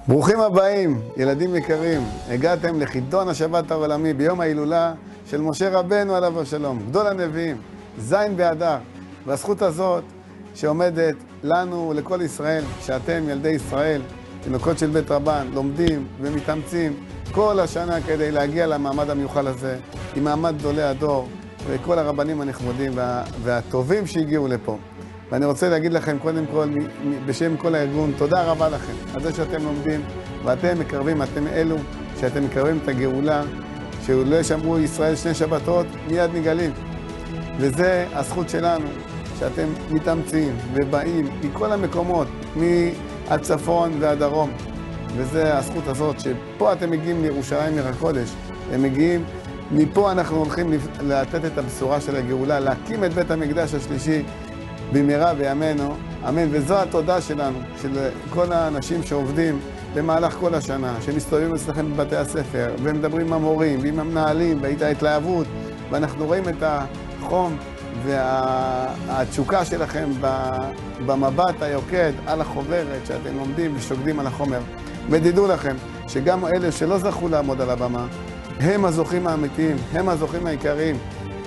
ברוכים הבאים, ילדים יקרים. הגעתם לחידון השבת העולמי ביום ההילולה של משה רבנו עליו השלום, גדול הנביאים, זין באדר. והזכות הזאת שעומדת לנו ולכל ישראל, שאתם ילדי ישראל, תינוקות של בית רבן, לומדים ומתאמצים כל השנה כדי להגיע למעמד המיוחל הזה, עם מעמד גדולי הדור וכל הרבנים הנכבדים והטובים שהגיעו לפה. ואני רוצה להגיד לכם קודם כל, בשם כל הארגון, תודה רבה לכם על זה שאתם לומדים ואתם מקרבים, אתם אלו שאתם מקרבים את הגאולה, שלא ישמרו ישראל שני שבתות, מיד נגלים. וזה הזכות שלנו, שאתם מתאמצים ובאים מכל המקומות, מהצפון והדרום. וזה הזכות הזאת, שפה אתם מגיעים לירושלים עיר הקודש, הם מגיעים, מפה אנחנו הולכים לתת את הבשורה של הגאולה, להקים את בית המקדש השלישי, במהרה בימינו, אמן. וזו התודה שלנו, של כל האנשים שעובדים במהלך כל השנה, שמסתובבים אצלכם בבתי הספר, ומדברים עם המורים ועם המנהלים, ואת ההתלהבות, ואנחנו רואים את החום והתשוקה שלכם במבט היוקד על החוברת שאתם לומדים ושוקדים על החומר. ותדעו לכם שגם אלה שלא זכו לעמוד על הבמה, הם הזוכים האמיתיים, הם הזוכים העיקריים,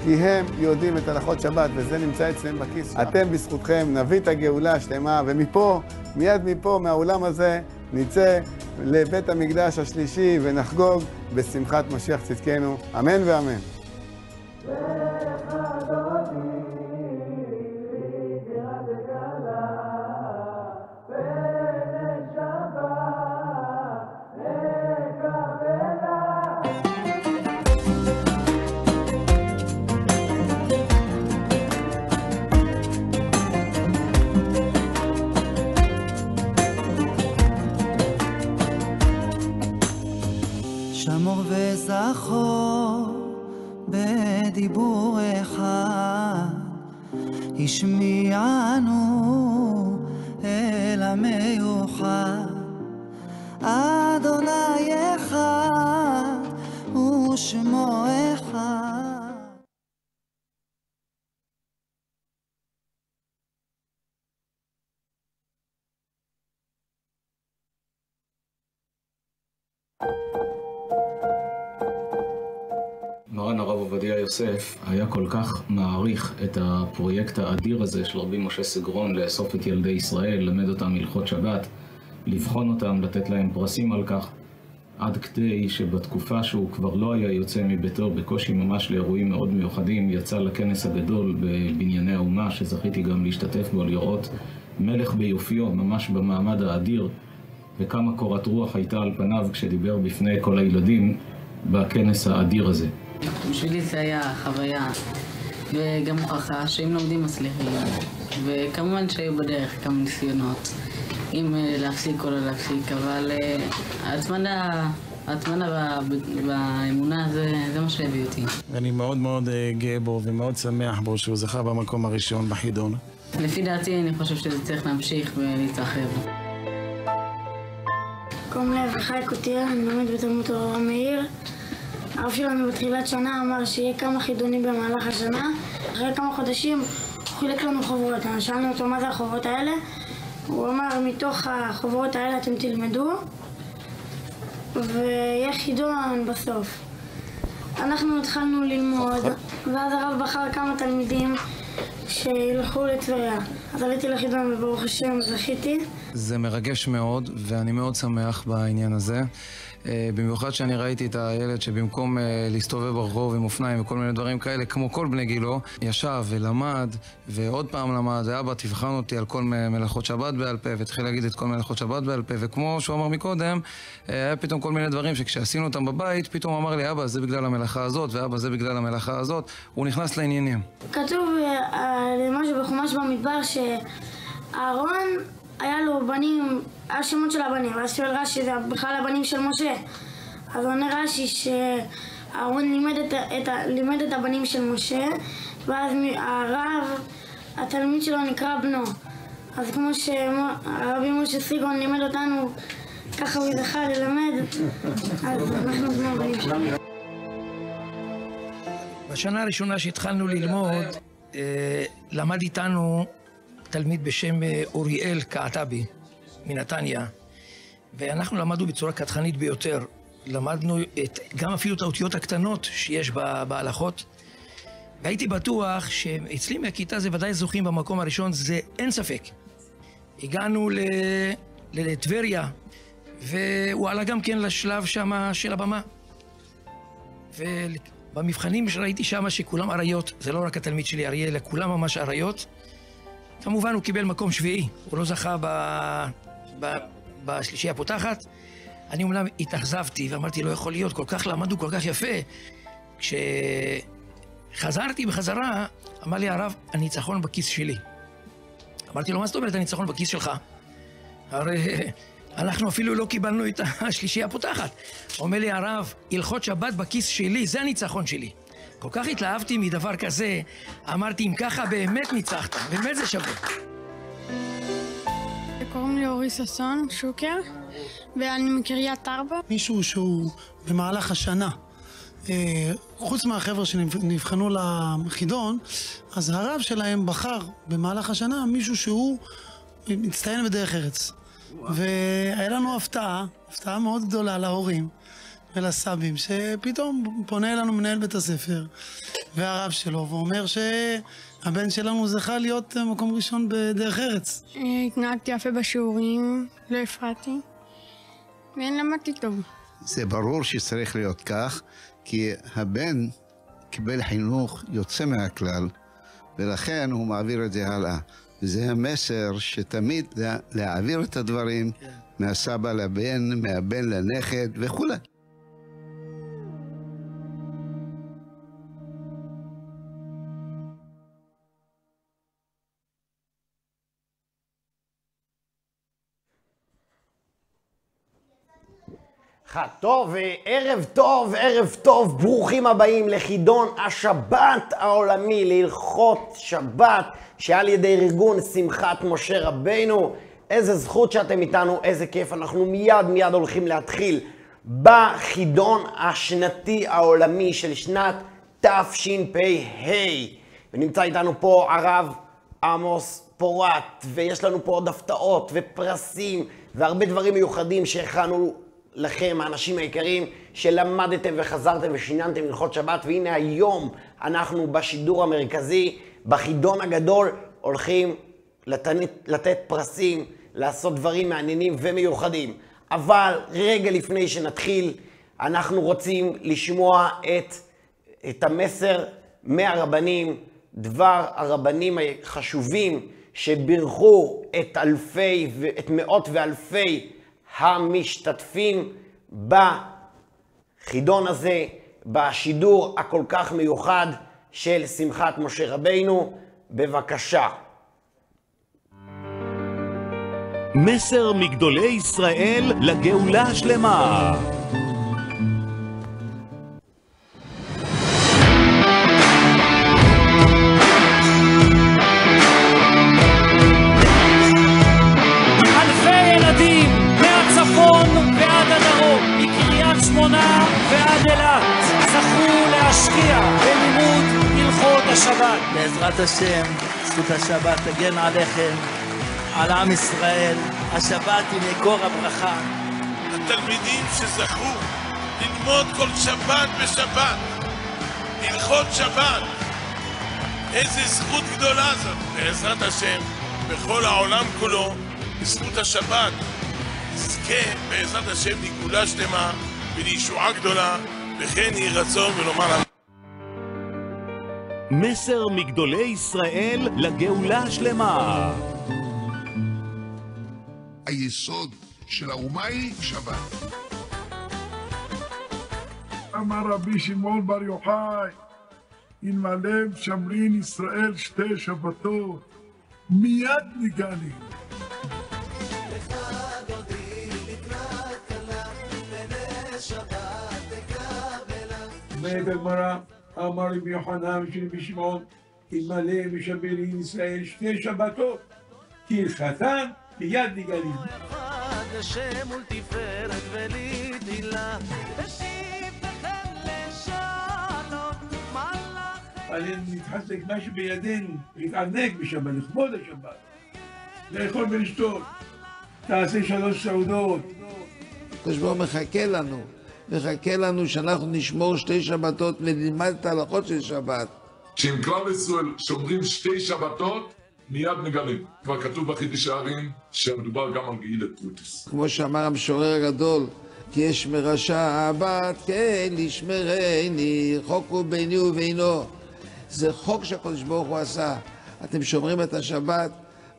כי הם יודעים את הלכות שבת, וזה נמצא אצלם בכיס. אתם בזכותכם נביא את הגאולה השלמה, ומפה, מיד מפה, מהעולם הזה, נצא לבית המקדש השלישי ונחגוג בשמחת משיח צדקנו. אמן ואמן. שמור וזכור בדיבור אחד, השמיענו אל המיוחד. אדוני אחד ושמו אחד. מרן הרב עובדיה יוסף היה כל כך מעריך את הפרויקט האדיר הזה של רבי משה סגרון לאסוף את ילדי ישראל, למד אותם הלכות שבת, לבחון אותם, לתת להם פרסים על כך, עד כדי שבתקופה שהוא כבר לא היה יוצא מביתו, בקושי ממש לאירועים מאוד מיוחדים, יצא לכנס הגדול בבנייני האומה, שזכיתי גם להשתתף בו, לראות מלך ביופיו, ממש במעמד האדיר, וכמה קורת רוח הייתה על פניו כשדיבר בפני כל הילדים בכנס האדיר הזה. בשבילי זה היה חוויה וגם הוכחה שאם לומדים מצליחים, וכמובן שהיו בדרך כמה ניסיונות אם להפסיק או לא להפסיק, אבל ההתמדה באמונה זה מה שהביא אותי. אני מאוד מאוד גאה בו ומאוד שמח בו שהוא זכה במקום הראשון בחידון. לפי דעתי אני חושב שזה צריך להמשיך ולהתרחב. קוראים לי אביחי קוטיר, אני לומד בתלמוד תורה מאיר. הרב שלנו בתחילת שנה אמר שיהיה כמה חידונים במהלך השנה. אחרי כמה חודשים הוא חילק לנו חוברות. שאלנו אותו מה זה החוברות האלה. הוא אמר מתוך החוברות האלה אתם תלמדו ויהיה חידון בסוף. אנחנו התחלנו ללמוד ואז הרב בחר כמה תלמידים שילכו לטבריה. אז עליתי לחידון וברוך השם זכיתי. זה מרגש מאוד ואני מאוד שמח בעניין הזה. במיוחד שאני ראיתי את הילד שבמקום להסתובב ברחוב עם אופניים וכל מיני דברים כאלה, כמו כל בני גילו, ישב ולמד ועוד פעם למד, ואבא תבחן אותי על כל מלאכות שבת בעל פה, והתחיל להגיד את כל מלאכות שבת בעל פה, וכמו שהוא אמר מקודם, היה פתאום כל מיני דברים שכשעשינו אותם בבית, פתאום אמר לי, אבא זה בגלל המלאכה הזאת, ואבא זה בגלל המלאכה הזאת, הוא נכנס לעניינים. כתוב משהו בחומש במדבר שאהרון היה לו בנים, השמות של הבנים, ואז שואל רש"י, זה בכלל הבנים של משה. אז עונה רש"י שאהרון לימד את הבנים של משה, ואז הרב, התלמיד שלו נקרא בנו. אז כמו שהרבי משה סגרון לימד אותנו, ככה הוא זכה ללמד, אז אנחנו בני הבנים שלנו. בשנה הראשונה שהתחלנו ללמוד, למד איתנו תלמיד בשם אוריאל קעטבי מנתניה, ואנחנו למדנו בצורה קדחנית ביותר. למדנו גם אפילו את האותיות הקטנות שיש בהלכות. והייתי בטוח שאצלי מהכיתה זה ודאי זוכים במקום הראשון, זה אין ספק. הגענו לטבריה, והוא עלה גם כן לשלב שמה של הבמה. ובמבחנים ראיתי שמה שכולם אריות, זה לא רק התלמיד שלי אריה, אלא כולם ממש אריות. כמובן הוא קיבל מקום שביעי, הוא לא זכה בשלישייה הפותחת. אני אומנם התאכזבתי ואמרתי, לא יכול להיות, כל כך למדו כל כך יפה. כשחזרתי בחזרה, אמר לי הרב, הניצחון בכיס שלי. אמרתי לו, מה זאת אומרת הניצחון בכיס שלך? הרי אנחנו אפילו לא קיבלנו את השלישייה הפותחת. אומר לי הרב, הלכות שבת בכיס שלי, זה הניצחון שלי. כל כך התלהבתי מדבר כזה, אמרתי, אם ככה באמת ניצחת, באמת זה שווה. קוראים לי אורי ששון, שוקר, ואני מקריית ארבע. מישהו שהוא במהלך השנה, חוץ מהחבר'ה שנבחנו לחידון, אז הרב שלהם בחר במהלך השנה מישהו שהוא מצטיין בדרך ארץ. והיה לנו הפתעה מאוד גדולה להורים ולסבים, שפתאום פונה אלינו מנהל בית הספר והרב שלו, ואומר שהבן שלנו זכה להיות מקום ראשון בדרך ארץ. התנהגתי יפה בשיעורים, לא הפרעתי, ולמדתי טוב. זה ברור שצריך להיות כך, כי הבן קיבל חינוך יוצא מהכלל, ולכן הוא מעביר את זה הלאה. וזה המסר שתמיד להעביר את הדברים מהסבא לבן, מהבן לנכד וכו'. טוב, ערב טוב, ברוכים הבאים לחידון השבת העולמי, להלכות שבת, שעל ידי ארגון שמחת משה רבנו. איזה זכות שאתם איתנו, איזה כיף. אנחנו מיד הולכים להתחיל בחידון השנתי העולמי של שנת תשפ"ה. ונמצא איתנו פה הרב עמוס פורת, ויש לנו פה עוד הפתעות ופרסים והרבה דברים מיוחדים שהכנו לכם, האנשים היקרים, שלמדתם וחזרתם ושיננתם הלכות שבת. והנה היום אנחנו בשידור המרכזי, בחידון הגדול, הולכים לתת פרסים, לעשות דברים מעניינים ומיוחדים. אבל רגע לפני שנתחיל, אנחנו רוצים לשמוע את המסר מהרבנים, דבר הרבנים החשובים שבירכו את מאות ואלפי המשתתפים בחידון הזה, בשידור הכל כך מיוחד של שמחת משה רבנו. בבקשה. מסר מגדולי ישראל לגאולה השלמה. בעזרת השם, זכות השבת תגן עליכם, על עם ישראל. השבת היא מקור הברכה. התלמידים שזכו ללמוד כל שבת בשבת, הלכות שבת, איזה זכות גדולה זאת. בעזרת השם, בכל העולם כולו, בזכות השבת, נזכה בעזרת השם לגאולה שלמה ולישועה גדולה, וכן יהי רצון ולומר אמן. מסר מגדולי ישראל לגאולה השלמה. היסוד של האומה היא שבת. אמר רבי שמעון בר יוחאי, אלמלא משמרין ישראל שתי שבתות, מיד נגאלים. בגמרא אמר רבי יוחנן של רבי שמעון, אלמלא משמרין ישראל שתי שבתות, כהלכתן מיד נגאלים. השם ולתפארת ולתהילה, ושבתכם לשלום מלאכי. עלינו נתחזק מה שבידינו, להתענג בשבת, לכבוד השבת, לאכול ולשתות. תעשה 3 סעודות, הקדוש ברוך הוא מחכה לנו שאנחנו נשמור 2 שבתות ונלמד את ההלכות של שבת. שאם כלל ישראל שומרים 2 שבתות, מיד נגלים. כבר כתוב בחידוש הערים שמדובר גם על גאילת פרוטיס. כמו שאמר המשורר הגדול, כי יש מרשע הבת, כן ישמרני, חוק הוא ביני ובינו. זה חוק שהקדוש ברוך הוא עשה. אתם שומרים את השבת,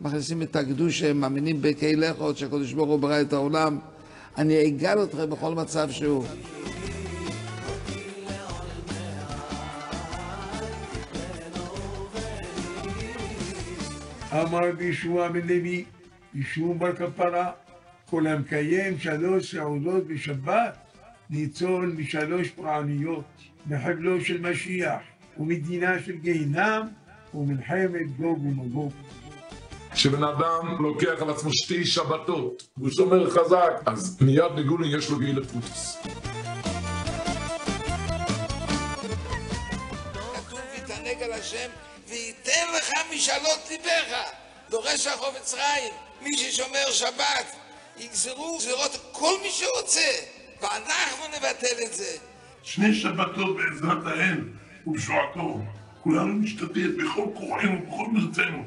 מכניסים את הקדושה, מאמינים בכהלכות שהקדוש ברוך הוא ברא את העולם. אני אגאל אתכם בכל מצב שהוא. אמר רבי ישוע בן לוי, ישוע בר כפרה, כל המקיים 3 סעודות בשבת, ניצול מ3 פרעניות, מחבלו של משיח, ומדינה של גיהינם, ומלחמת גוג ומגוג. כשבן אדם לוקח על עצמו 2 שבתות, והוא שומר חזק, אז מיד נגולין יש לו גאילת פרוטיס. כתוב ותענג על השם, וייתן לך משאלות ליבך, דורש החפץ חיים. מי ששומר שבת, יגזרו גזירות כל מי שרוצה, ואנחנו נבטל את זה. 2 שבתות בעזרת האל ובשועתו, כולנו נשתתף בכל כוחנו ובכל מרצנו,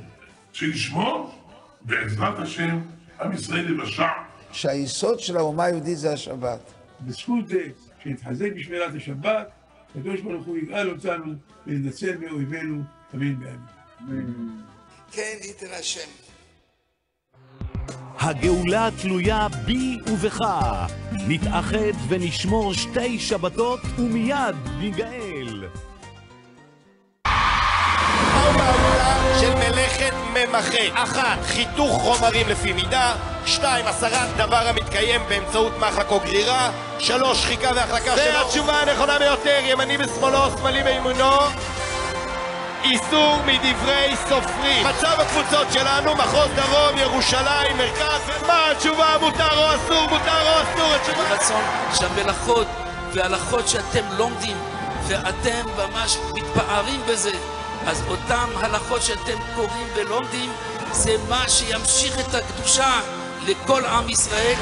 שנשמור בעזרת השם עם ישראל לבשע. שהיסוד של האומה היהודית זה השבת. בזכות זה שנתחזק בשמירת השבת, הקדוש ברוך הוא יגאל אותנו וננצל מאויבינו, אמן ואמן. כן, ייתן השם. הגאולה תלויה בי ובך. נתאחד ונשמור 2 שבתות ומיד ניגאל. מהו פעולה של מלאכת ממחה? 1. חיתוך חומרים לפי מידה. 2. הסרת דבר המתקיים באמצעות מחק או גרירה. 3. שחיקה והחלקה שלו. והתשובה הנכונה ביותר, ימני בשמאלו, שמאלי בימינו. איסור מדברי סופרים. מצב הקבוצות שלנו, מחוז דרום, ירושלים, מרכז. מה התשובה? מותר או אסור? מותר או אסור? התשובה... רצון שהמלאכות וההלכות שאתם לומדים ואתם ממש מתפארים בזה, אז אותם הלכות שאתם קוראים ולומדים זה מה שימשיך את הקדושה לכל עם ישראל.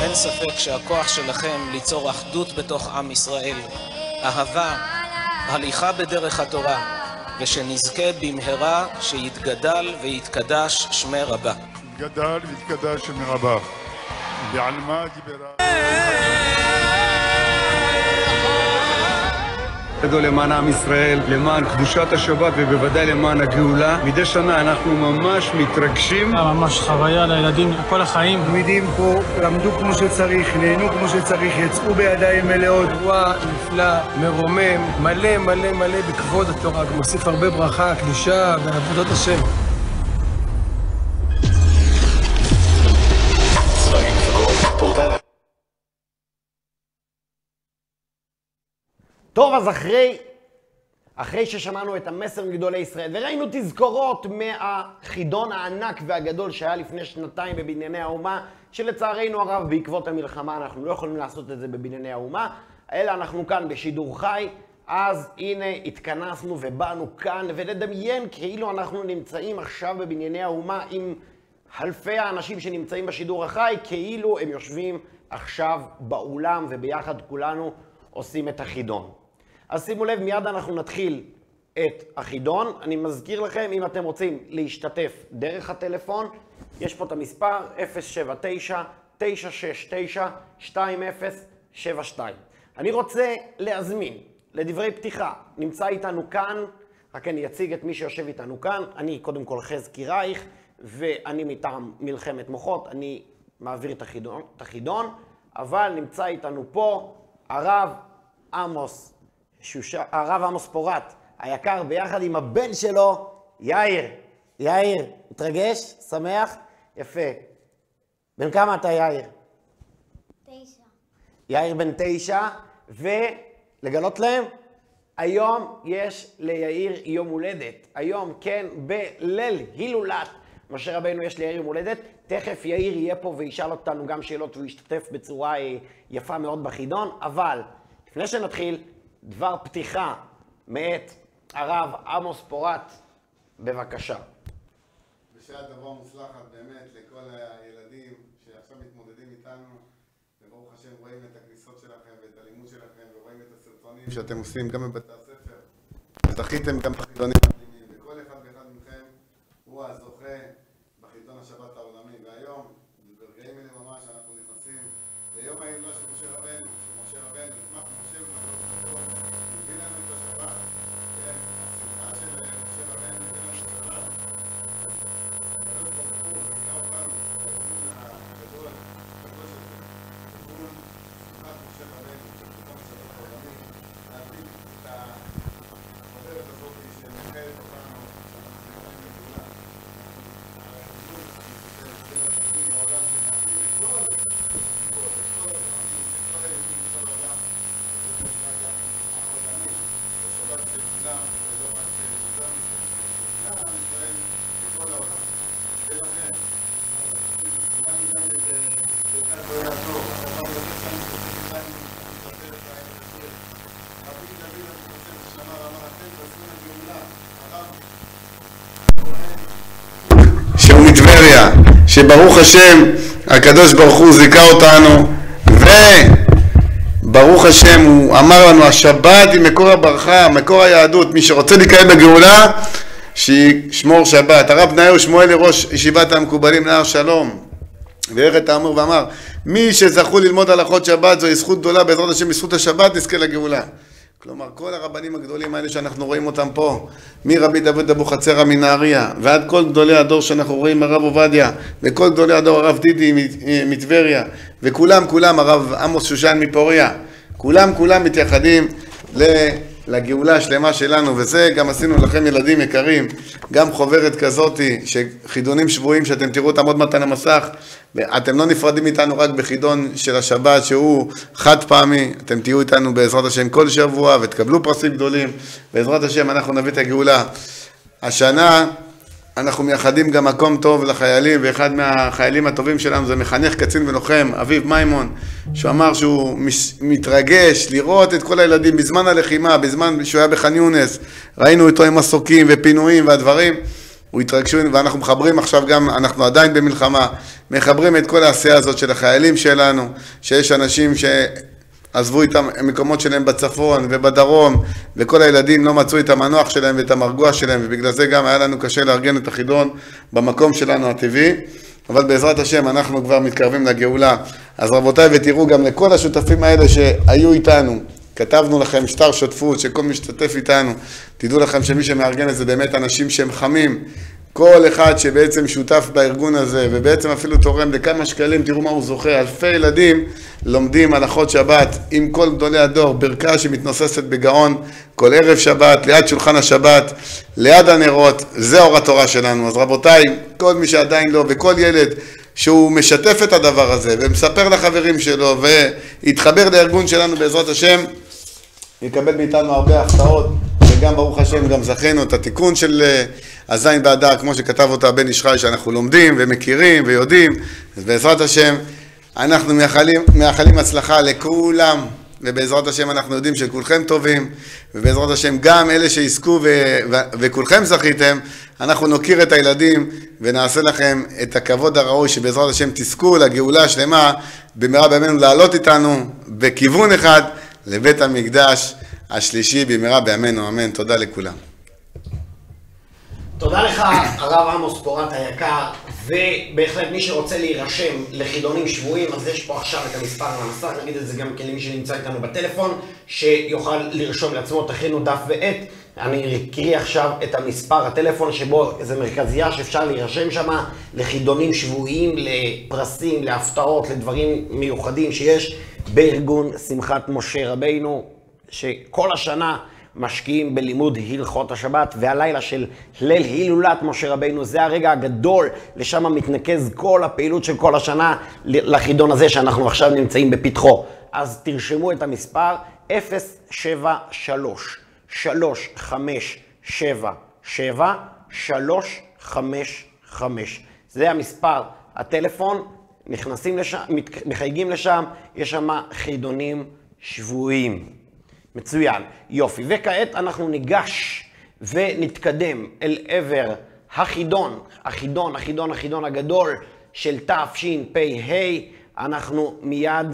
אין ספק שהכוח שלכם ליצור אחדות בתוך עם ישראל, אהבה, הליכה בדרך התורה, ושנזכה במהרה שיתגדל ויתקדש שמי רבה. יתגדל ויתקדש שמי רבה. בעלמה דיברה. גדול למען עם ישראל, למען קדושת השבת ובוודאי למען הגאולה. מדי שנה אנחנו ממש מתרגשים. ממש חוויה לילדים כל החיים. תלמידים פה למדו כמו שצריך, נהנו כמו שצריך, יצאו בידיים מלאות. אירוע נפלא, מרומם, מלא מלא מלא בכבוד התורה, מוסיף הרבה ברכה, קדושה ועבודת השם. טוב, אז אחרי ששמענו את המסר מגדולי ישראל וראינו תזכורות מהחידון הענק והגדול שהיה לפני 2 בבנייני האומה, שלצערנו הרב בעקבות המלחמה אנחנו לא יכולים לעשות את זה בבנייני האומה, אלא אנחנו כאן בשידור חי, אז הנה התכנסנו ובאנו כאן ולדמיין כאילו אנחנו נמצאים עכשיו בבנייני האומה עם אלפי האנשים שנמצאים בשידור החי, כאילו הם יושבים עכשיו באולם וביחד כולנו עושים את החידון. אז שימו לב, מיד אנחנו נתחיל את החידון. אני מזכיר לכם, אם אתם רוצים להשתתף דרך הטלפון, יש פה את המספר 079-969-2072. אני רוצה להזמין לדברי פתיחה. נמצא איתנו כאן, רק אני אציג את מי שיושב איתנו כאן. אני קודם כל חזקי רייך, ואני מטעם מלחמת מוחות. אני מעביר את החידון, אבל נמצא איתנו פה הרב עמוס פורת היקר, ביחד עם הבן שלו, יאיר. יאיר, מתרגש? שמח? יפה. בן כמה אתה, יאיר? 9. יאיר בן 9, ולגלות להם, היום יש ליאיר יום הולדת. היום, כן, בליל הילולת משה רבנו יש ליאיר יום הולדת. תכף יאיר יהיה פה וישאל אותנו גם שאלות והוא ישתתף בצורה יפה מאוד בחידון, אבל לפני שנתחיל, דבר פתיחה מאת הרב עמוס פורת, בבקשה. בשעה דבר מוצלחת באמת לכל הילדים שעכשיו מתמודדים איתנו, וברוך השם רואים את הכניסות שלכם ואת הלימוד שלכם ורואים את הסרטונים שאתם עושים גם בבתי הספר, וזכיתם גם בחידונים הפנימיים, וכל אחד ואחד מכם הוא הזוכה בחידון השבת העולמי. והיום, ברגעים אלה ממש, אנחנו נכנסים ליום ההילולה של משה רבנו, נשמח משה ובנותיו, הביא לנו את השבת, כן, השמחה של משה רבנו הביא לנו את השבת. הקדוש ברוך הוא הביא אותנו בארגון הגדול, הקדוש הזה, ארגון שמחת משה רבנו, של חידון השבת העולמי, להביא את החוברת הזאת שמחייבת אותנו, שאנחנו נקראים לגאולה. הארגון של בין החיים בעולם שנעשים את כל הילדים בכל העולם, וזה נקרא גם העולמי, בשבת של כולם, ולא רק שלנו, כלל עם ישראל בכל העולם. ולכן, כולנו גם איזה ברכת לא יעזור, הדבר יותר שאני חושב איתנו, נתפטר את העין הזה. רבי דוד המתנצל שאמר, אתם תעשו לגאולה, הרב שהוא מטבריה, שברוך השם הקדוש ברוך הוא זיכה אותנו, וברוך השם הוא אמר לנו השבת היא מקור הברכה, מקור היהדות. מי שרוצה להיקרא בגאולה שישמור שבת. הרב בניהו שמואלי ראש ישיבת המקובלים נהר שלום ואיך את האמור ואמר, מי שזכו ללמוד הלכות שבת זוהי זכות גדולה, בעזרת השם בזכות השבת נזכה לגאולה. כלומר, כל הרבנים הגדולים האלה שאנחנו רואים אותם פה, מרבי דוד אבוחצירא מנהריה, ועד כל גדולי הדור שאנחנו רואים, הרב עובדיה, וכל גדולי הדור, הרב דידי מטבריה, וכולם, הרב עמוס שושן מפוריה, כולם מתייחדים לגאולה השלמה שלנו, וזה גם עשינו לכם ילדים יקרים, גם חוברת כזאת, שחידונים שבועים שאתם תראו אותם עוד מעט על המסך, ואתם לא נפרדים איתנו רק בחידון של השבת שהוא חד פעמי, אתם תהיו איתנו בעזרת השם כל שבוע ותקבלו פרסים גדולים, בעזרת השם אנחנו נביא את הגאולה. השנה אנחנו מייחדים גם מקום טוב לחיילים, ואחד מהחיילים הטובים שלנו זה מחנך קצין ולוחם אביב מימון, שהוא אמר שהוא מתרגש לראות את כל הילדים בזמן הלחימה, בזמן שהוא היה בח'אן יונס, ראינו אותו עם מסוקים ופינויים והדברים, הוא התרגשו, ואנחנו מחברים עכשיו גם, אנחנו עדיין במלחמה, מחברים את כל העשייה הזאת של החיילים שלנו, שיש אנשים שעזבו את המקומות שלהם בצפון ובדרום, וכל הילדים לא מצאו את המנוח שלהם ואת המרגוע שלהם, ובגלל זה גם היה לנו קשה לארגן את החידון במקום שלנו הטבעי, אבל בעזרת השם אנחנו כבר מתקרבים לגאולה. אז רבותיי, ותראו גם לכל השותפים האלה שהיו איתנו, כתבנו לכם שטר שותפות שכל משתתף איתנו, תדעו לכם שמי שמארגן את זה באמת אנשים שהם חמים, כל אחד שבעצם שותף בארגון הזה ובעצם אפילו תורם לכמה שקלים, תראו מה הוא זוכה, אלפי ילדים לומדים הלכות שבת עם כל גדולי הדור, ברכה שמתנוססת בגאון כל ערב שבת, ליד שולחן השבת, ליד הנרות, זה אור התורה שלנו. אז רבותיי, כל מי שעדיין לא וכל ילד שהוא משתף את הדבר הזה ומספר לחברים שלו והתחבר לארגון שלנו בעזרת השם, יקבל מאיתנו הרבה הפתעות, וגם ברוך השם גם זכינו את התיקון של הזין באדר, כמו שכתב אותה בן איש חי, שאנחנו לומדים ומכירים ויודעים. אז בעזרת השם אנחנו מאחלים הצלחה לכולם, ובעזרת השם אנחנו יודעים שכולכם טובים, ובעזרת השם גם אלה שיזכו וכולכם זכיתם, אנחנו נוקיר את הילדים ונעשה לכם את הכבוד הראוי, שבעזרת השם תזכו לגאולה השלמה במהרה בימינו, לעלות איתנו בכיוון אחד לבית המקדש השלישי במהרה בימינו, אמן. תודה לכולם. תודה לך הרב עמוס פורת היקר, ובהחלט מי שרוצה להירשם לחידונים שבועים, אז יש פה עכשיו את המספר על המסך, נגיד את זה גם כן למי שנמצא איתנו בטלפון, שיוכל לרשום לעצמו, תכינו דף ועט, אני אקריא עכשיו את המספר הטלפון שבו איזה מרכזייה שאפשר להירשם שם לחידונים שבועים, לפרסים, להפתעות, לדברים מיוחדים שיש בארגון שמחת משה רבנו, שכל השנה משקיעים בלימוד הלכות השבת, והלילה של ליל הילולת משה רבנו זה הרגע הגדול, לשם מתנקז כל הפעילות של כל השנה לחידון הזה שאנחנו עכשיו נמצאים בפתחו. אז תרשמו את המספר 073-577-355. זה המספר הטלפון, נכנסים לשם, מחייגים לשם, יש שם חידונים שבועים. מצוין, יופי. וכעת אנחנו ניגש ונתקדם אל עבר החידון הגדול של תשפ"ה, אנחנו מיד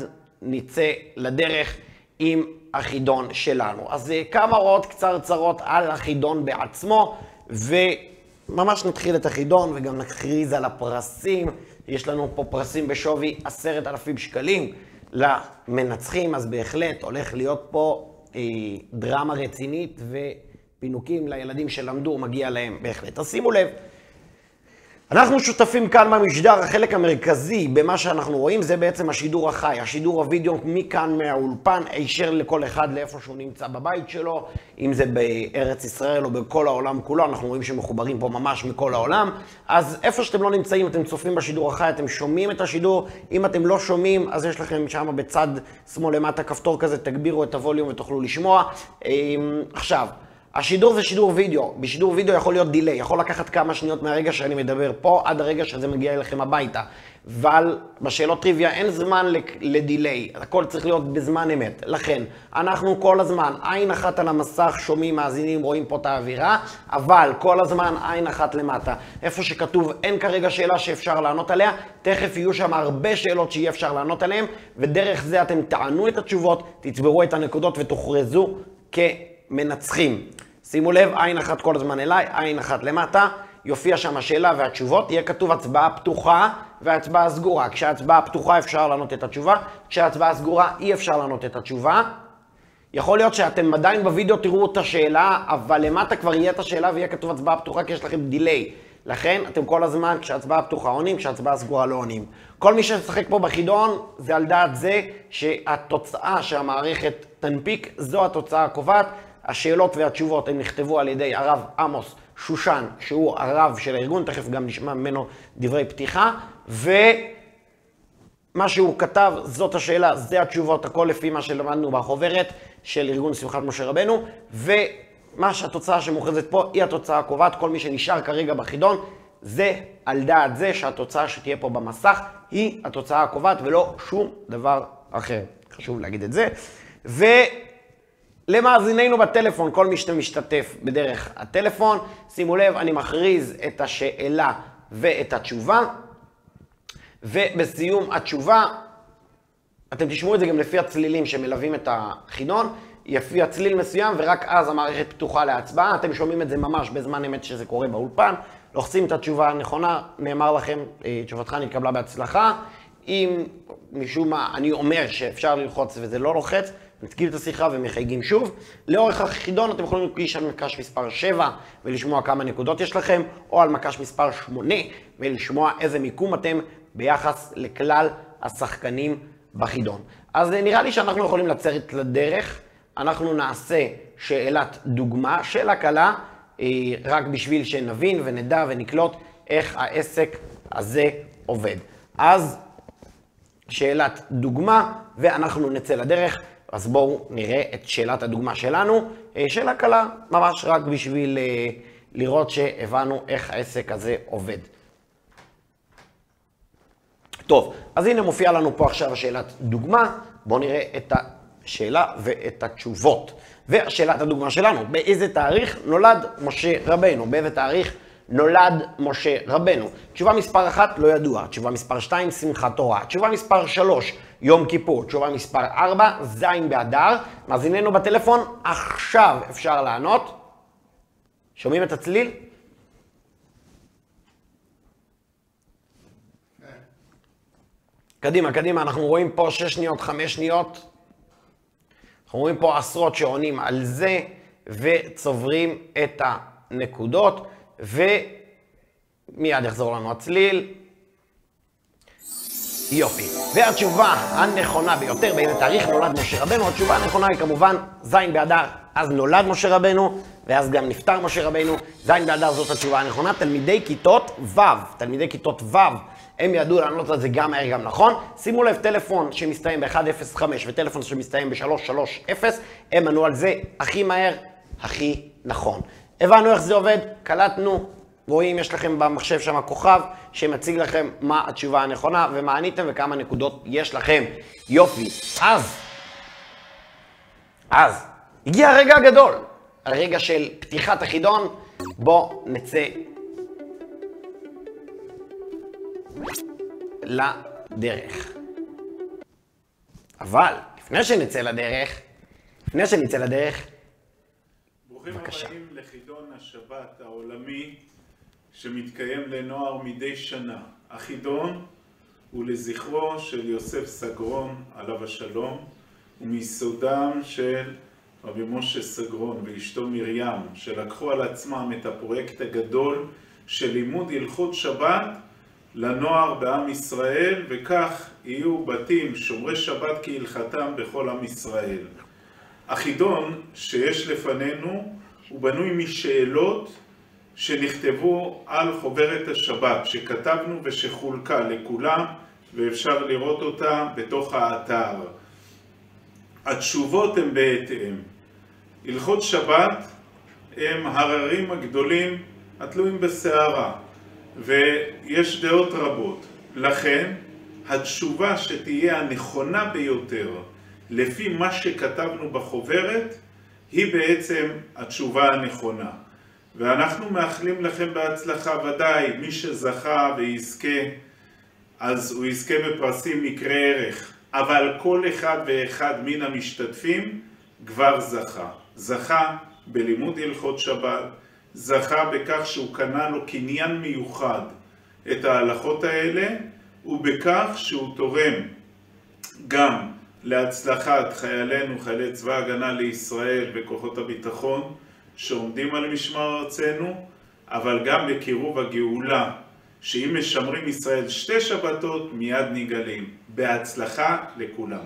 נצא לדרך עם החידון שלנו. אז כמה הוראות קצרצרות על החידון בעצמו, וממש נתחיל את החידון וגם נכריז על הפרסים. יש לנו פה פרסים בשווי 10,000 שקלים למנצחים, אז בהחלט הולך להיות פה דרמה רצינית ופינוקים לילדים שלמדו, מגיע להם בהחלט. אז שימו לב, אנחנו שותפים כאן במשדר, החלק המרכזי במה שאנחנו רואים זה בעצם השידור החי, השידור הוידאו מכאן מהאולפן, הישר לכל אחד לאיפה שהוא נמצא בבית שלו, אם זה בארץ ישראל או בכל העולם כולו, אנחנו רואים שמחוברים פה ממש מכל העולם, אז איפה שאתם לא נמצאים, אתם צופים בשידור החי, אתם שומעים את השידור, אם אתם לא שומעים, אז יש לכם שם בצד שמאל למטה כפתור כזה, תגבירו את הווליום ותוכלו לשמוע. עכשיו, השידור זה שידור וידאו, בשידור וידאו יכול להיות דילי, יכול לקחת כמה שניות מהרגע שאני מדבר פה עד הרגע שזה מגיע אליכם הביתה, אבל בשאלות טריוויה אין זמן לדילי, הכל צריך להיות בזמן אמת, לכן אנחנו כל הזמן עין אחת על המסך, שומעים, מאזינים, רואים פה את האווירה, אבל כל הזמן עין אחת למטה, איפה שכתוב אין כרגע שאלה שאפשר לענות עליה, תכף יהיו שם הרבה שאלות שאי אפשר לענות עליהן, ודרך זה אתם תענו את התשובות, תצברו את הנקודות ותוכרזו כמנצחים. שימו לב, עין אחת כל הזמן אליי, עין אחת למטה, יופיע שם השאלה והתשובות, יהיה כתוב הצבעה פתוחה והצבעה סגורה. כשהצבעה פתוחה אפשר לענות את התשובה, כשהצבעה סגורה אי אפשר לענות את התשובה. יכול להיות שאתם עדיין בווידאו תראו את השאלה, אבל למטה כבר יהיה את השאלה ויהיה כתוב הצבעה פתוחה כי יש לכם דילי. לכן אתם כל הזמן, כשהצבעה פתוחה עונים, כשהצבעה סגורה לא עונים. כל מי ששחק פה בחידון זה על דעת זה שהתוצאה שהמערכת תנפיק, זו התוצאה הקובעת. השאלות והתשובות הם נכתבו על ידי הרב עמוס שושן, שהוא הרב של הארגון, תכף גם נשמע ממנו דברי פתיחה, ומה שהוא כתב, זאת השאלה, זה התשובות, הכל לפי מה שלמדנו בחוברת של ארגון שמחת משה רבנו, ומה שהתוצאה שמוכרזת פה היא התוצאה הקובעת, כל מי שנשאר כרגע בחידון, זה על דעת זה שהתוצאה שתהיה פה במסך היא התוצאה הקובעת ולא שום דבר אחר. חשוב להגיד את זה. למאזיננו בטלפון, כל מי שמשתתף בדרך הטלפון, שימו לב, אני מכריז את השאלה ואת התשובה, ובסיום התשובה, אתם תשמעו את זה גם לפי הצלילים שמלווים את החידון, יפי הצליל מסוים ורק אז המערכת פתוחה להצבעה, אתם שומעים את זה ממש בזמן אמת שזה קורה באולפן, לוחצים את התשובה הנכונה, נאמר לכם, תשובתך נתקבלה בהצלחה, אם משום מה אני אומר שאפשר ללחוץ וזה לא לוחץ, נתקיל את השיחה ומחייגים שוב. לאורך החידון אתם יכולים להקליש על מקש מספר 7 ולשמוע כמה נקודות יש לכם, או על מקש מספר 8 ולשמוע איזה מיקום אתם ביחס לכלל השחקנים בחידון. אז נראה לי שאנחנו יכולים לצאת לדרך. אנחנו נעשה שאלת דוגמה, שאלה קלה, רק בשביל שנבין ונדע ונקלוט איך העסק הזה עובד. אז שאלת דוגמה ואנחנו נצא לדרך. אז בואו נראה את שאלת הדוגמה שלנו. שאלה קלה, ממש רק בשביל לראות שהבנו איך העסק הזה עובד. טוב, אז הנה מופיע לנו פה עכשיו שאלת דוגמה. בואו נראה את השאלה ואת התשובות. ושאלת הדוגמה שלנו, באיזה תאריך נולד משה רבנו? באיזה תאריך נולד משה רבנו? תשובה מספר 1, לא ידוע. תשובה מספר 2, שמחת תורה. תשובה מספר 3, יום כיפור. תשובה מספר 4, זין באדר. מאזיננו בטלפון, עכשיו אפשר לענות. שומעים את הצליל? קדימה, קדימה, אנחנו רואים פה 6 שניות, 5 שניות. אנחנו רואים פה עשרות שעונים על זה, וצוברים את הנקודות, ומיד יחזור לנו הצליל. יופי. והתשובה הנכונה ביותר, באיזה תאריך נולד משה רבנו? התשובה הנכונה היא כמובן זין באדר, אז נולד משה רבנו, ואז גם נפטר משה רבנו. זין באדר זאת התשובה הנכונה. תלמידי כיתות ו', הם ידעו לענות על זה גם מהר גם נכון. שימו לב, טלפון שמסתיים ב-105 וטלפון שמסתיים ב-330, הם ענו על זה הכי מהר, הכי נכון. הבנו איך זה עובד, קלטנו, רואים, יש לכם במחשב שם כוכב שמציג לכם מה התשובה הנכונה ומה עניתם וכמה נקודות יש לכם. יופי. אז, הגיע הרגע הגדול, הרגע של פתיחת החידון. בוא נצא לדרך. אבל לפני שנצא לדרך, ברוכים בבקשה. הבאים לחידון השבת העולמי שמתקיים לנוער מדי שנה. החידון הוא לזכרו של יוסף סגרון, עליו השלום, ומיסודם של רבי משה סגרון ואשתו מרים, שלקחו על עצמם את הפרויקט הגדול של לימוד הלכות שבת לנוער בעם ישראל, וכך יהיו בתים שומרי שבת כהלכתם בכל עם ישראל. החידון שיש לפנינו הוא בנוי משאלות שנכתבו על חוברת השבת, שכתבנו ושחולקה לכולם, ואפשר לראות אותה בתוך האתר. התשובות הן בהתאם. הלכות שבת הם הררים הגדולים התלויים בסערה, ויש דעות רבות. לכן התשובה שתהיה הנכונה ביותר לפי מה שכתבנו בחוברת היא בעצם התשובה הנכונה. ואנחנו מאחלים לכם בהצלחה. ודאי מי זכה ויזכה, אז הוא יזכה בפרסים מקרה ערך, אבל כל אחד ואחד מן המשתתפים כבר זכה בלימוד הלכות שבת, זכה בכך שהוא קנה לו קניין מיוחד את ההלכות האלה, ובכך שהוא תורם גם להצלחת חיילינו, חיילי צבא הגנה לישראל וכוחות הביטחון שעומדים על משמר ארצנו, אבל גם בקירוב הגאולה, שאם משמרים ישראל 2 שבתות מיד נגאלים. בהצלחה לכולם.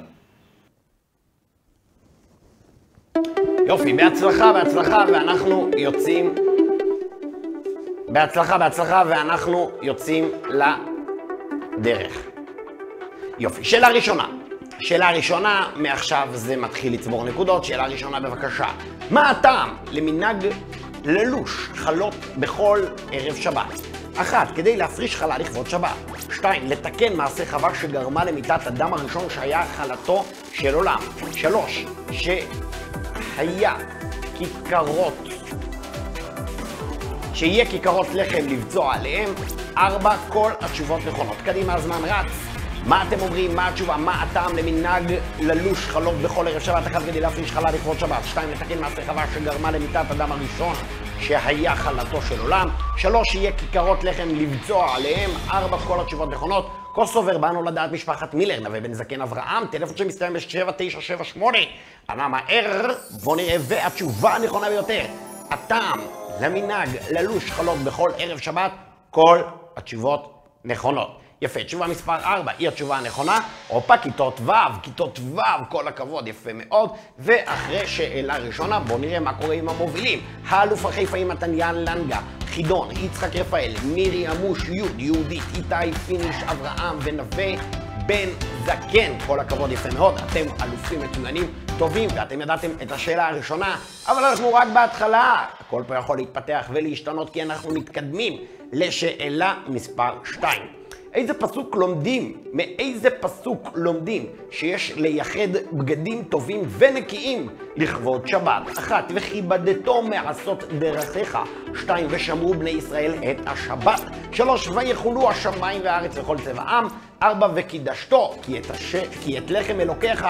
יופי, בהצלחה, ואנחנו יוצאים... בהצלחה, ואנחנו יוצאים לדרך. יופי, שאלה ראשונה, מעכשיו זה מתחיל לצבור נקודות. שאלה ראשונה בבקשה. מה הטעם למנהג ללוש חלות בכל ערב שבת? 1. כדי להפריש חלה לכבוד שבת. 2. לתקן מעשה חווה שגרמה למיתת הדם הראשון שהיה חלתו של עולם. 3. שיהיה כיכרות לחם לבצוע עליהם. 4. כל התשובות נכונות. קדימה, הזמן רץ. מה אתם אומרים? מה התשובה? מה הטעם למנהג ללוש חלות בכל ערב שבת? 1. כדי להפריש חלה לכבוד שבת. 2. לתקן מעשה חווה שגרמה למיתת הדם הראשון שהיה חלתו של עולם. 3. שיהיה כיכרות לחם לבצוע עליהם. 4. כל התשובות נכונות. קוסובר, באנו לדעת משפחת מילר, נווה בן זקן אברהם, טלפון שמסתיים ב-7978. ענה מהר, בוא נראה, והתשובה הנכונה ביותר. הטעם למנהג ללוש חלות בכל ערב שבת, כל התשובות נכונות. יפה, תשובה מספר 4 היא התשובה הנכונה. הופה, כיתות ו', כל הכבוד, יפה מאוד. ואחרי שאלה ראשונה, בואו נראה מה קורה עם המובילים. האלוף החיפאי מתניאן לנגה, חידון, יצחק רפאל, מירי עמוש, יהודית, איתי פיניש, אברהם ונווה בן זקן. כל הכבוד, יפה מאוד. אתם אלופים מצוינים, טובים, ואתם ידעתם את השאלה הראשונה, אבל אנחנו רק בהתחלה. הכל פה יכול להתפתח ולהשתנות כי אנחנו מתקדמים לשאלה מספר 2. מאיזה פסוק לומדים שיש לייחד בגדים טובים ונקיים לכבוד שבת? 1. וכיבדתו מעשות דרכיך. 2. ושמרו בני ישראל את השבת. 3. ויחולו השמיים והארץ וכל צבעם. 4. וקידשתו כי את לחם אלוקיך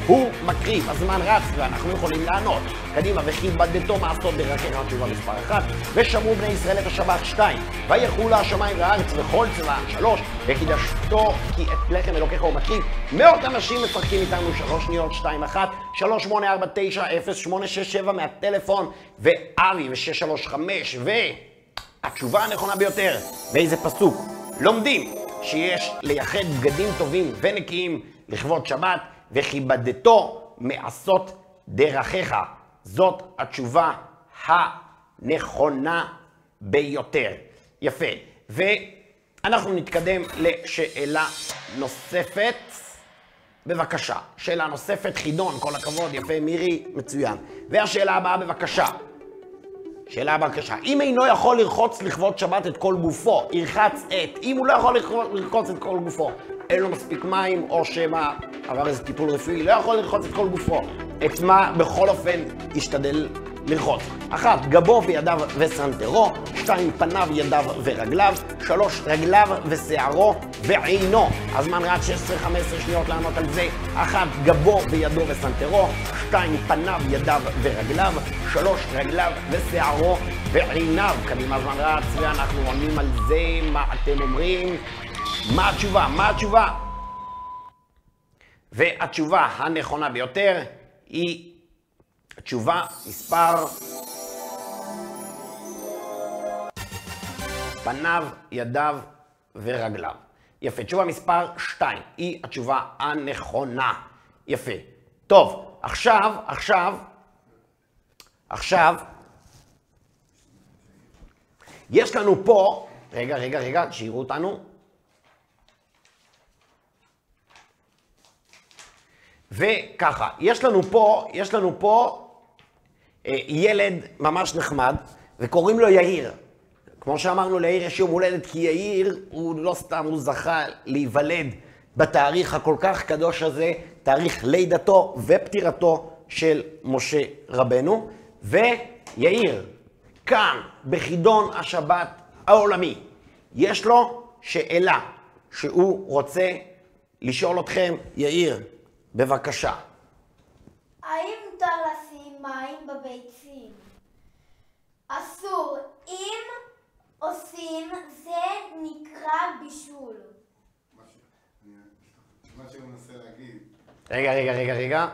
הוא מקריב. הזמן רץ ואנחנו יכולים לענות. קדימה, וכיבדתו מעשות דרכיך, התשובה מספר 1. ושמרו בני ישראל את השבת. 2. ויחולו השמיים והארץ וכל צבעם. 3. וקידשתו כי את לחם אלוקיך הוא מקריב. מאות אנשים משחקים איתנו. 3 שניות, 2, 1, 3, 8, 4, 9, 0, 8, 6, 7 מהטלפון, ואבי ו635, והתשובה הנכונה ביותר, באיזה פסוק לומדים שיש לייחד בגדים טובים ונקיים לכבוד שבת, וכיבדתו מעשות דרכיך. זאת התשובה הנכונה ביותר. יפה. ואנחנו נתקדם לשאלה נוספת. בבקשה. שאלה נוספת, חידון, כל הכבוד, יפה, מירי, מצוין. והשאלה הבאה, בבקשה. שאלה הבאה, בבקשה. אם אינו יכול לרחוץ לכבוד שבת את כל גופו, ירחץ את. אם הוא לא יכול לרחוץ את כל גופו, אין לו מספיק מים, או שמה עבר איזה טיפול רפואי, לא יכול לרחוץ את כל גופו. את מה בכל אופן ישתדל ללחוץ. 1. גבו וידיו וסנטרו, 2. פניו, ידיו ורגליו, 3. רגליו ושערו ועינו. הזמן רק 16-15 שניות לענות על זה. 1. גבו וידו וסנטרו, 2. פניו, ידיו ורגליו, 3. רגליו ושערו ועיניו. קדימה, הזמן רץ, ואנחנו עונים על זה. מה אתם אומרים? מה התשובה? מה התשובה? והתשובה הנכונה ביותר היא תשובה מספר פניו, ידיו ורגליו. יפה. תשובה מספר 2 היא התשובה הנכונה. יפה. טוב, עכשיו יש לנו פה, רגע, שיראו אותנו. וככה, יש לנו פה ילד ממש נחמד, וקוראים לו יאיר. כמו שאמרנו, ליאיר יש יום הולדת, כי יאיר הוא לא סתם, הוא זכה להיוולד בתאריך הכל כך קדוש הזה, תאריך לידתו ופטירתו של משה רבנו. ויאיר, כאן, בחידון השבת העולמי, יש לו שאלה שהוא רוצה לשאול אתכם. יאיר, בבקשה. האם מותר לשים מים בביצים? אסור. אם עושים, זה נקרא בישול. מה שהוא מנסה להגיד. רגע.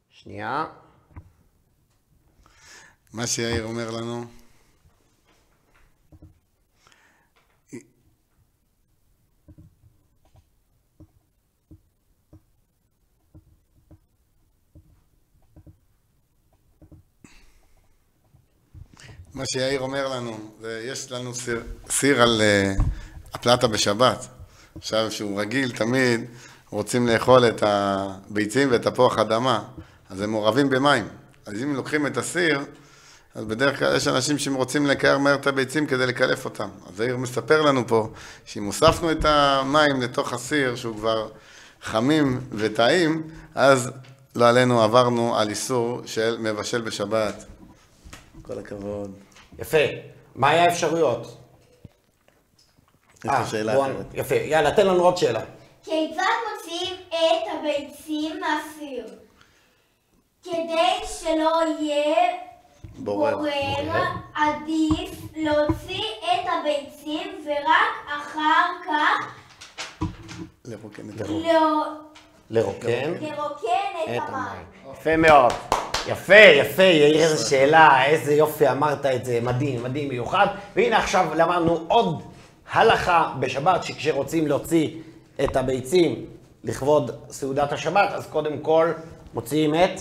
שנייה. מה שיאיר אומר לנו. מה שיאיר אומר לנו, יש לנו סיר על הפלטה בשבת. עכשיו שהוא רגיל, תמיד רוצים לאכול את הביצים ואת תפוח אדמה, אז הם מעורבים במים. אז אם לוקחים את הסיר, אז בדרך כלל יש אנשים שרוצים לקרר מהר את הביצים כדי לקלף אותם. אז יאיר מספר לנו פה, שאם הוספנו את המים לתוך הסיר, שהוא כבר חמים וטעים, אז לא עלינו עברנו על איסור של מבשל בשבת. כל הכבוד. יפה. מה היה האפשרויות? יפה. יאללה, תן לנו עוד שאלה. כיצד מוציאים את הביצים מהסיר? כדי שלא יהיה בורר, עדיף להוציא את הביצים ורק אחר כך לרוקן את המים. יפה מאוד. יפה, יאיר, איזה שאלה, איזה יופי אמרת את זה, מדהים, מיוחד. והנה עכשיו למדנו עוד הלכה בשבת, שכשרוצים להוציא את הביצים לכבוד סעודת השבת, אז קודם כל מוציאים את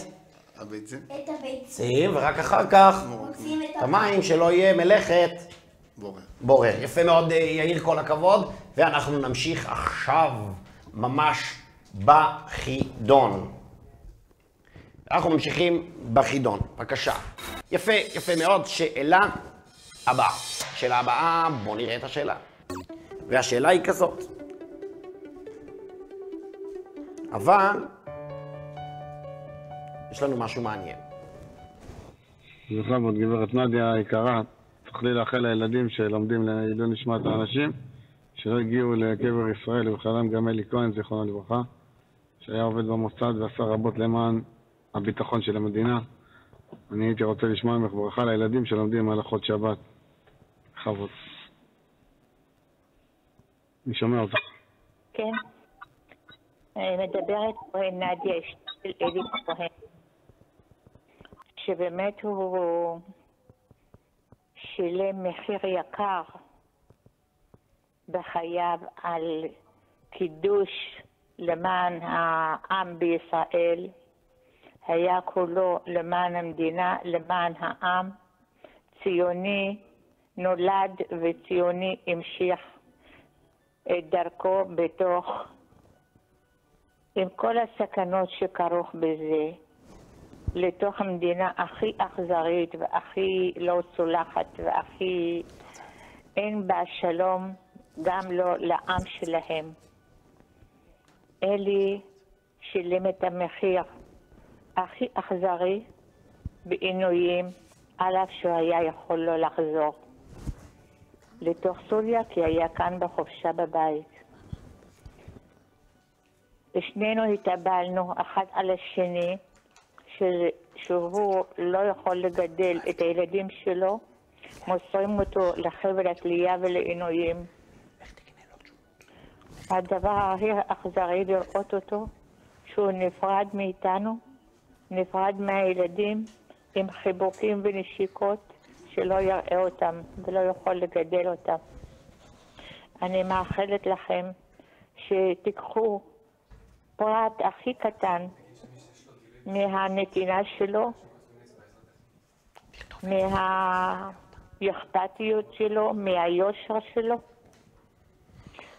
הביצים, ורק אחר כך מוציאים את המים, שלא יהיה מלאכת בורר. יפה מאוד, יאיר, כל הכבוד. ואנחנו נמשיך עכשיו ממש בחידון. אנחנו ממשיכים בחידון, בבקשה. יפה מאוד. שאלה הבאה, בואו נראה את השאלה. והשאלה היא כזאת. אבל יש לנו משהו מעניין. בכבוד, גברת נדיה היקרה, תוכלי לאחל לילדים שלומדים לעילוי נשמת האנשים, שלא הגיעו לקבר ישראל, ובכללם גם אלי כהן, זיכרונו לברכה, שהיה עובד במוסד ועשה רבות למען הביטחון של המדינה. אני הייתי רוצה לשמוע ממך ברכה לילדים שלומדים הלכות שבת. בכבוד. אני שומע אותך. כן. מדברת פה נדיה, של אלי כהן, שבאמת הוא שילם מחיר יקר בחייו על קידוש למען העם בישראל. היה כולו למען המדינה, למען העם, ציוני נולד וציוני המשיך את דרכו בתוך, עם כל הסכנות שכרוך בזה, לתוך המדינה הכי אכזרית והכי לא צולחת והכי אין בה שלום, גם לא לעם שלהם. אלי שילם את המחיר הכי אכזרי בעינויים, על אף שהוא היה יכול לא לחזור לתוך סוריה, כי היה כאן בחופשה בבית. ושנינו התאבלנו אחד על השני, שהוא לא יכול לגדל את הילדים שלו, מוסרים אותו לחבל התלייה ולעינויים. הדבר הכי אכזרי לראות אותו, שהוא נפרד מאיתנו, נפרד מהילדים, עם חיבוקים ונשיקות, שלא יראה אותם ולא יכול לגדל אותם. אני מאחלת לכם שתיקחו פרט הכי קטן מהנתינה שלו, מהאכפתיות שלו, מהיושר שלו.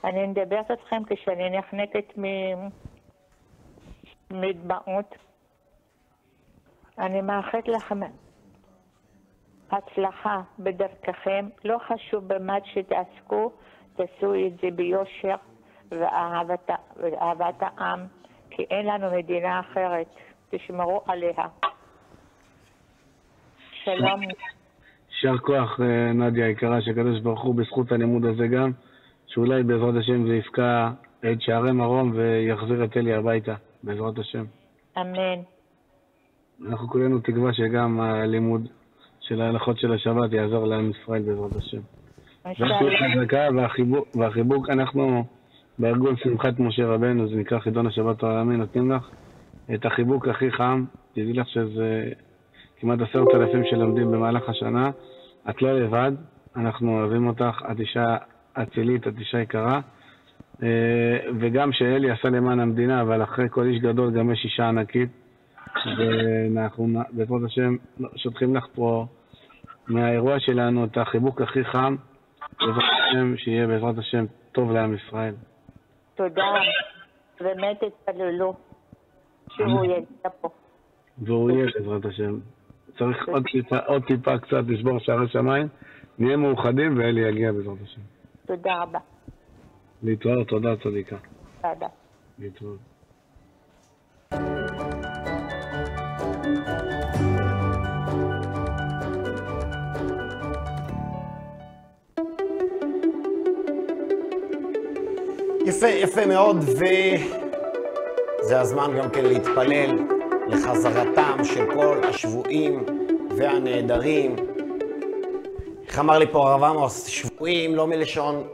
אני מדברת אתכם כשאני נחנקת מדמעות. אני מאחלת לכם הצלחה בדרככם, לא חשוב במה שתעסקו, תעשו את זה ביושר ואהבת העם, כי אין לנו מדינה אחרת, תשמרו עליה. שלום. יישר כוח נדיה היקרה, שקדוש ברוך הוא בזכות הלימוד הזה גם, שאולי בעזרת השם זה יפקע את שערי מרום ויחזיר את אלי הביתה, בעזרת השם. אמן. אנחנו כולנו תקווה שגם הלימוד של ההלכות של השבת יעזור לעם ישראל בעזרת השם. והחזקה והחיבוק, אנחנו בארגון שמחת משה רבנו, זה נקרא חידון השבת העולמי, נותנים לך את החיבוק הכי חם. תדעי לך שזה כמעט 10,000 שלומדים במהלך השנה. את לא לבד, אנחנו אוהבים אותך, את אישה אצילית, את אישה יקרה, וגם שאלי עשה למען המדינה, אבל אחרי כל איש גדול גם יש אישה ענקית, ואנחנו בעזרת השם שותחים לך פה מהאירוע שלנו את החיבוק הכי חם, בעזרת השם שיהיה בעזרת השם טוב לעם ישראל. תודה, באמת התפללו שהוא יגיע פה. והוא יהיה בעזרת השם. צריך עוד טיפה קצת לשבור שערי שמיים, נהיה מאוחדים ואלי יגיע בעזרת השם. תודה רבה. להתראות, תודה צדיקה. תודה. להתראות. יפה, יפה מאוד, וזה הזמן גם כן להתפלל לחזרתם של כל השבויים והנעדרים. איך אמר לי פה הרב עמוס, שבויים לא מלשון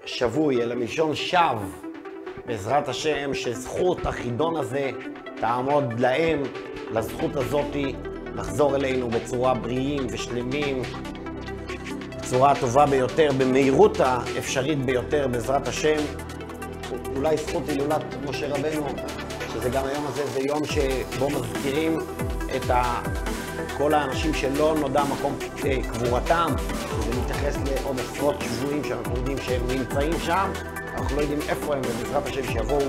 שבוי, אלא מלשון שב. בעזרת השם שזכות החידון הזה תעמוד להם, לזכות הזאת לחזור אלינו בצורה בריאים ושלמים, בצורה הטובה ביותר, במהירות האפשרית ביותר בעזרת השם. אולי זכות הילולת משה רבנו, שזה גם היום הזה, זה יום שבו מזכירים את כל האנשים שלא נודע מקום קבורתם, וזה מתייחס לעוד עשרות שבויים שאנחנו יודעים שהם נמצאים שם, אנחנו לא יודעים איפה הם, ובעזרת השם שיבואו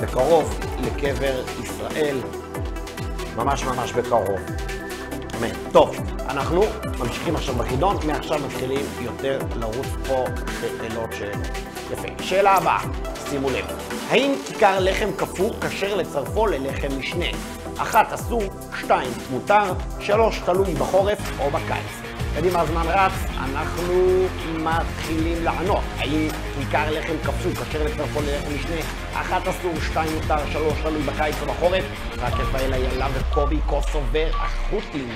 בקרוב לקבר ישראל, ממש ממש בקרוב. אמן. טוב, אנחנו ממשיכים עכשיו בחידון, מעכשיו מתחילים יותר לרוץ פה שאלות יפה. שאלה הבאה, שימו לב. האם כיכר לחם קפוא כשר לצרפו ללחם משנה? 1. אסור, 2. מותר, 3. תלוי בחורף או בקיץ. קדימה, הזמן רץ, אנחנו מתחילים לענות. האם כיכר לחם קפוא כשר לצרפו ללחם משנה? 1. אסור, 2. מותר, 3. תלוי בקיץ או בחורף. רק רפאל איילה וקובי קוסובר החות'ים.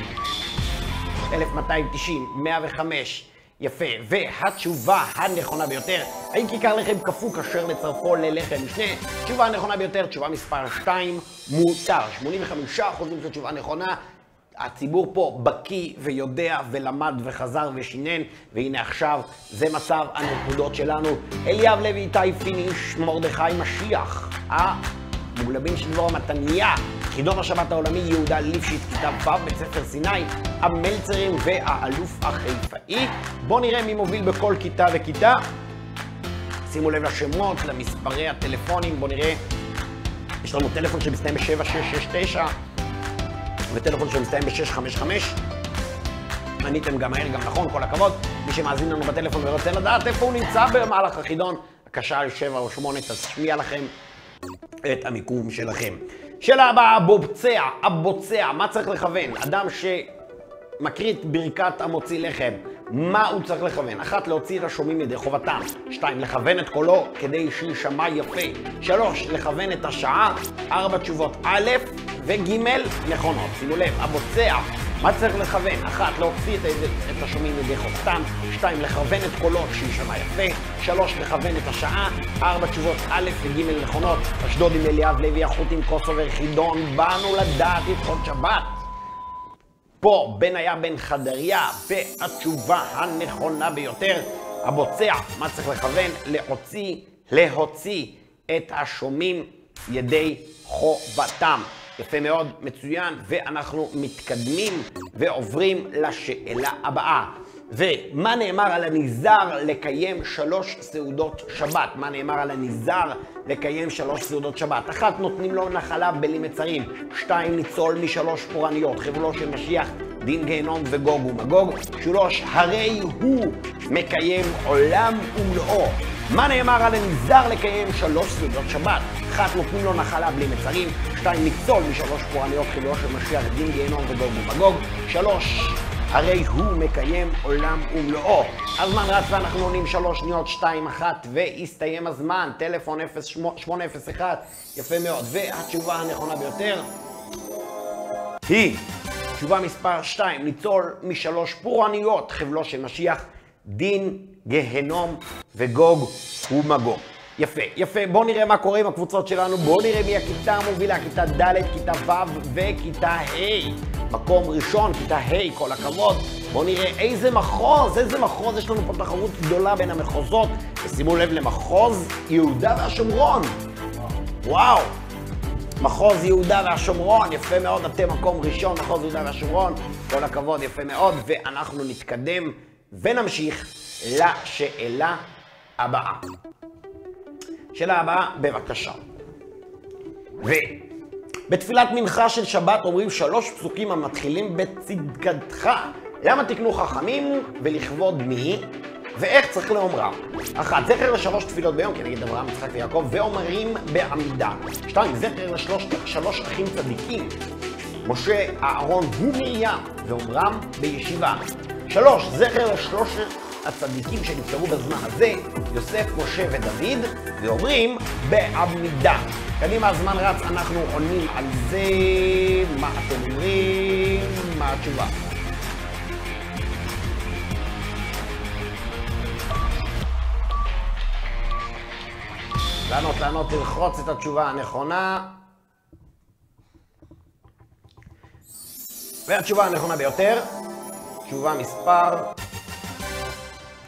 1290, 105. יפה, והתשובה הנכונה ביותר, האם כיכר לחם קפוא כשר לצרפו ללחם משנה? תשובה הנכונה ביותר, תשובה מספר 2, מותר. 85% זו תשובה נכונה. הציבור פה בקיא ויודע ולמד וחזר ושינן, והנה עכשיו זה מצב הנקודות שלנו. אליאב לוי, איתי פיניש, מרדכי משיח, המוגלבין של דבור מתניה, חידון השבת העולמי, יהודה ליפשיט, כיתה ו', בית ספר סיני, המלצרים והאלוף החיפאי. בואו נראה מי מוביל בכל כיתה וכיתה. שימו לב לשמות, למספרי הטלפונים, בואו נראה. יש לנו טלפון שמסתיים ב-7669 וטלפון שמסתיים ב-655. עניתם גם מהר, גם נכון, כל הכבוד. מי שמאזין לנו בטלפון ורוצה לדעת איפה הוא נמצא במהלך החידון, הקשה על 7 או 8 תשמיע לכם את המיקום שלכם. שאלה הבאה, הבוצע, מה צריך לכוון? אדם מקריא את ברכת המוציא לחם. מה הוא צריך לכוון? 1. להוציא את השומעים ידי חובתם. 2. לכוון את קולו כדי שישמע יפה. 3. לכוון את השעה. 4 תשובות א' וג' נכונות. שימו לב, הבוצע, מה צריך לכוון? 1. להוציא את השומעים ידי חובתם. 2. לכוון את קולו שישמע יפה. 3. לכוון את השעה. 4 תשובות א' וג' נכונות. אשדוד עם אליאב לוי, החוט עם קוסובר, חידון, באנו לדעת הלכות שבת. פה בן היה בן חדריה, והתשובה הנכונה ביותר, הבוצע, מה צריך לכוון? להוציא את השומעים ידי חובתם. יפה מאוד, מצוין, ואנחנו מתקדמים ועוברים לשאלה הבאה. ומה נאמר על הניזר לקיים 3 סעודות שבת? מה נאמר על הניזר לקיים 3 סעודות שבת? 1. נותנים לו נחלה בלי מצרים. 2. ניצול מ3 פורעניות, חבלו של משיח, דין גיהנום וגוג ומגוג. 3. הרי הוא מקיים עולם ומלואו. מה נאמר על הניזר לקיים 3 סעודות שבת? 1. נותנים לו נחלה בלי מצרים. 2. ניצול מ3 פורעניות, חבלו של משיח, דין גיהנום וגוג ומגוג. 3. הרי הוא מקיים עולם ומלואו. הזמן רץ ואנחנו עונים 3 שניות, 2, 1, והסתיים הזמן. טלפון 0801, יפה מאוד. והתשובה הנכונה ביותר היא תשובה מספר 2, ניצול מ3 פורעניות, חבלו של משיח, דין גיהנום וגוג ומגוג. יפה, יפה. בואו נראה מה קורה עם הקבוצות שלנו. בואו נראה מי הכיתה המובילה, כיתה ד', כיתה ו' וכיתה ה'. מקום ראשון, כיתה ה', כל הכבוד. בואו נראה איזה מחוז יש לנו פה תחרות גדולה בין המחוזות. ושימו לב למחוז יהודה והשומרון. וואו. מחוז יהודה והשומרון, יפה מאוד, אתם מקום ראשון, מחוז יהודה והשומרון. כל הכבוד, יפה מאוד. ואנחנו נתקדם ונמשיך לשאלה הבאה. שאלה הבאה, בבקשה. בתפילת מנחה של שבת אומרים 3 פסוקים המתחילים בצדקתך. למה תקנו חכמים ולכבוד מי? ואיך צריך לאומרם? 1. זכר ל3 תפילות ביום, כנגד אברהם, יצחק ויעקב, ואומרים בעמידה. 2. זכר ל3 אחים צדיקים, משה, אהרון ומרים, ואומרם בישיבה. 3. זכר ל3 הצדיקים שנפטרו בזמן הזה, יוסף, משה ודוד, ואומרים בעמידה. קדימה, הזמן רץ, אנחנו עונים על זה. מה אתם אומרים? מה התשובה? לענות, תלחוץ את התשובה הנכונה. והתשובה הנכונה ביותר, תשובה מספר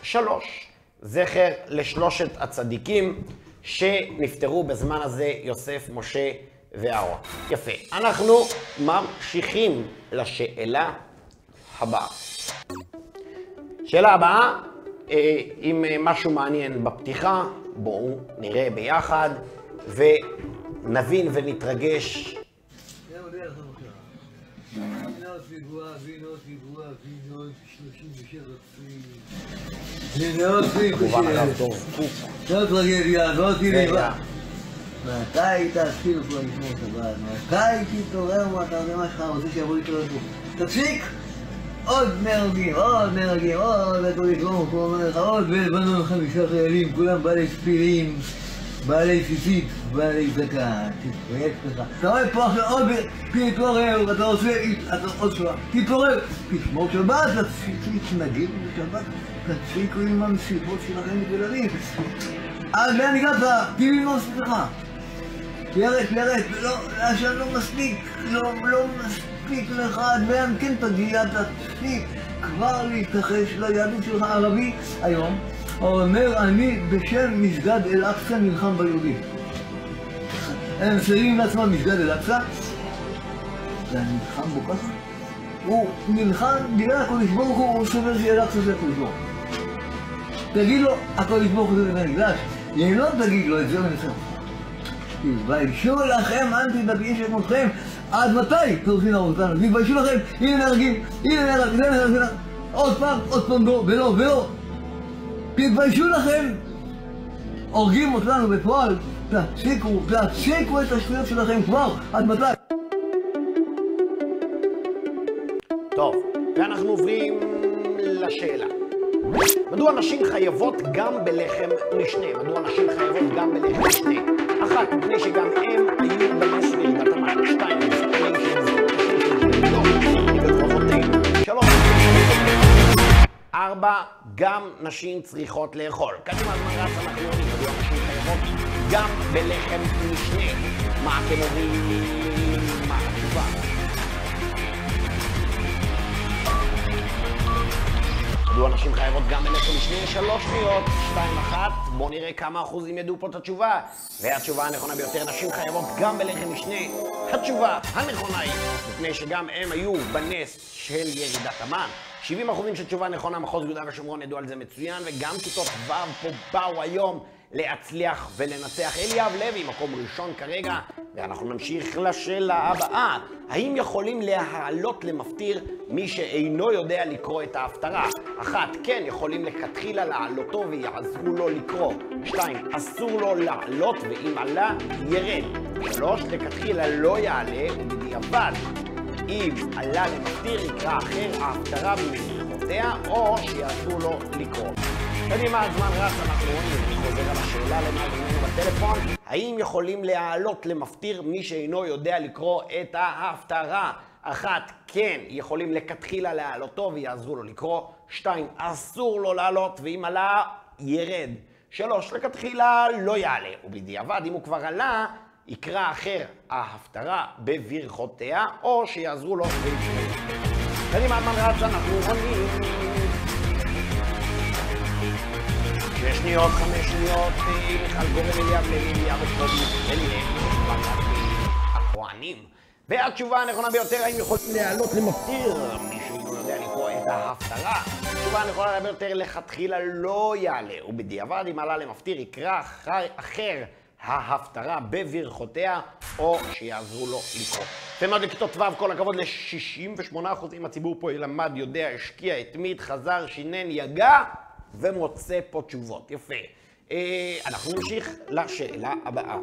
3. זכר ל3 הצדיקים שנפטרו בזמן הזה, יוסף, משה ואהרון. יפה. אנחנו ממשיכים לשאלה הבאה. שאלה הבאה, עם משהו מעניין בפתיחה, בואו נראה ביחד ונבין ונתרגש. מתי תתחילו כבר לשמור שבת? מתי תתעורר מהתרדמה מה שלך רוצה שיבוא להתעורר פה? תפסיק! עוד נהרגים, עוד הקודש ברוך הוא אומר לך, עוד בלבנון 5 חיילים, כולם בעלי ספירים, בעלי ציצית, בעלי זקן, תתפייק לך. אתה רואה פה עכשיו עוד תתעורר, ואתה רוצה עוד שעה, תתעורר, תשמור שבת, תתנגד בשבת, תפסיקו עם המסיבות שלכם מתולדים. אז לאן הגעת? תראי מה סליחה. תיירת, עכשיו לא מספיק, לא מספיק לך, ואם כן תגיע, תפסיק כבר להתכחש ליהדות שלך ערבי היום. אומר אני בשם מסגד אל-אקצא נלחם ביהודים. הם מסיימים לעצמם מסגד אל-אקצא, ואני נלחם בו ככה. הוא נלחם בגלל הקודש ברוך הוא סובר שאל-אקצא זה הקודש ברוך. תגיד לו, הקודש ברוך הוא זה בית המקדש. אם לא תגיד לו את זה ונצא. תתביישו לכם, אנטי דתיים שכמותכם, עד מתי תורסים אותנו? תתביישו לכם, הנה נהרגים, עוד פעם לא, ולא. תתביישו לכם, הורגים אותנו בפועל, תפסיקו את השטויות שלכם כבר, עד מתי? טוב, ואנחנו עוברים לשאלה. מדוע נשים חייבות גם בלחם משנה? מדוע נשים חייבות גם בלחם משנה? 1. מפני שגם הם היו בנס וירידת המים. 2. מפני 4. גם נשים צריכות לאכול. קדימה הזמן רץ, אנחנו יודעים מדוע נשים חייבות גם בלחם משנה. מה אתם אומרים? מה התשובה? מדוע נשים חייבות גם בלחם משנה? 3 שניות, 2-1. בואו נראה כמה אחוזים ידעו פה את התשובה. והתשובה הנכונה ביותר, נשים חייבות גם בלחם משנה. התשובה הנכונה היא, מפני שגם הם היו בנס של ירידת המן. 70% של תשובה נכונה, מחוז יהודה ושומרון ידעו על זה מצוין, וגם כיתות ו' פה באו היום להצליח ולנצח. אליאב לוי, מקום ראשון כרגע, ואנחנו נמשיך לשאלה הבאה. האם יכולים להעלות למפטיר מי שאינו יודע לקרוא את ההפטרה? 1. כן, יכולים לכתחילה להעלותו ויעזרו לו לקרוא. 2. אסור לו לעלות ואם עלה, ירד. 3. לכתחילה לא יעלה ובדיעבד אם עלה למפטיר יקרא אחר ההפטרה במזרחותיה או שיעשו לו לקרוא. קדימה, הזמן רץ, אנחנו רואים, אני חוזר על השאלה למאזיננו בטלפון. האם יכולים להעלות למפטיר מי שאינו יודע לקרוא את ההפטרה? 1. כן, יכולים לכתחילה להעלותו ויעזרו לו לקרוא. 2. אסור לו לעלות ואם עלה, ירד. 3. לכתחילה לא יעלה ובדיעבד אם הוא כבר עלה, יקרא אחר ההפטרה בברכותיה, או שיעזרו לו ויקרא. קדימה, הזמן רץ, אנחנו עונים. 6 שניות, 5 שניות, מיכל גורן, אליאב לוי, אליאב קובי, הכהנים. והתשובה הנכונה ביותר, האם יכולים להעלות למפטיר מי שאינו יודע לקרוא את ההפטרה? התשובה הנכונה ביותר, לכתחילה לא יעלה, ובדיעבד אם עלה למפטיר יקרא אחר ההפטרה בברכותיה, או שיעזרו לו לקרוא. ומאוד לכיתות ו', כל הכבוד ל-68% הציבור פה ילמד, יודע, השקיע, התמיד, חזר, שינן, יגע, ומוצא פה תשובות. יפה. אנחנו נמשיך לשאלה הבאה.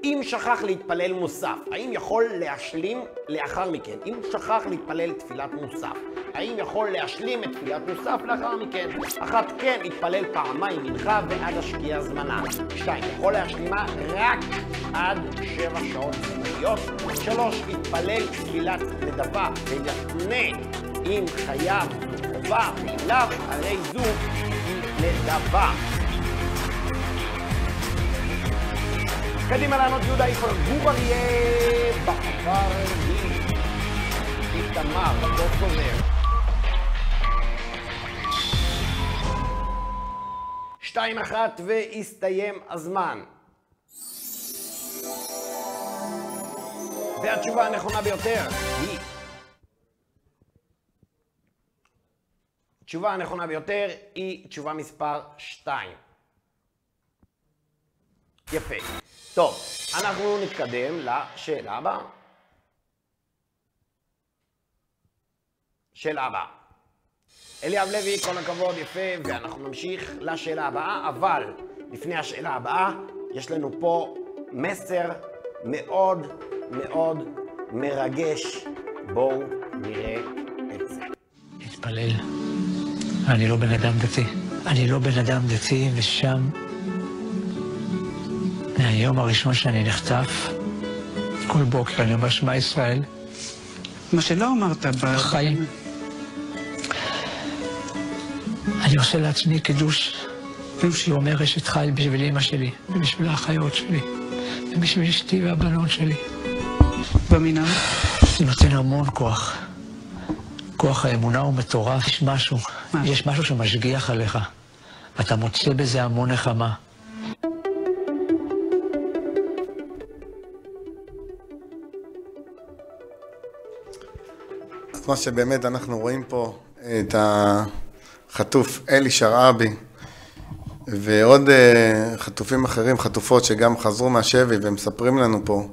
אם שכח להתפלל מוסף, האם יכול להשלים לאחר מכן? אם שכח להתפלל תפילת מוסף, האם יכול להשלים את תפילת מוסף לאחר מכן? 1. כן, התפלל פעמיים מנחה ועד השקיע זמנה. 2. יכול להשלימה רק עד 7 שעות זמניות. 3. התפלל תפילת נדבה ויתנה אם חייב חובה ואליו, הרי זו היא נדבה. קדימה לענות יהודה איפר, גור אריה, בעבר היא איתמר, לא סומר. 2-1 והסתיים הזמן. והתשובה הנכונה ביותר היא... התשובה הנכונה ביותר היא תשובה מספר 2. יפה. טוב, אנחנו נתקדם לשאלה הבאה. שאלה הבאה. אליאב לוי, כל הכבוד, יפה, ואנחנו נמשיך לשאלה הבאה, אבל לפני השאלה הבאה, יש לנו פה מסר מאוד מאוד מרגש. בואו נראה את זה. להתפלל. אני לא בן אדם דתי. אני לא בן אדם דתי, ושם... מהיום הראשון שאני נחטף, כל בוקר אני אומר שמע ישראל. מה שלא אמרת בחיים. אני עושה לעצמי קידוש. שאומר אשת חיל בשביל אמא שלי, ובשביל האחיות שלי, ובשביל אשתי והבנות שלי. במינם? זה נותן המון כוח. כוח האמונה הוא מטורף. יש משהו שמשגיח עליך. אתה מוצא בזה המון נחמה. מה שבאמת אנחנו רואים פה את החטוף אלי שרעבי ועוד חטופים אחרים, חטופות שגם חזרו מהשבי ומספרים לנו פה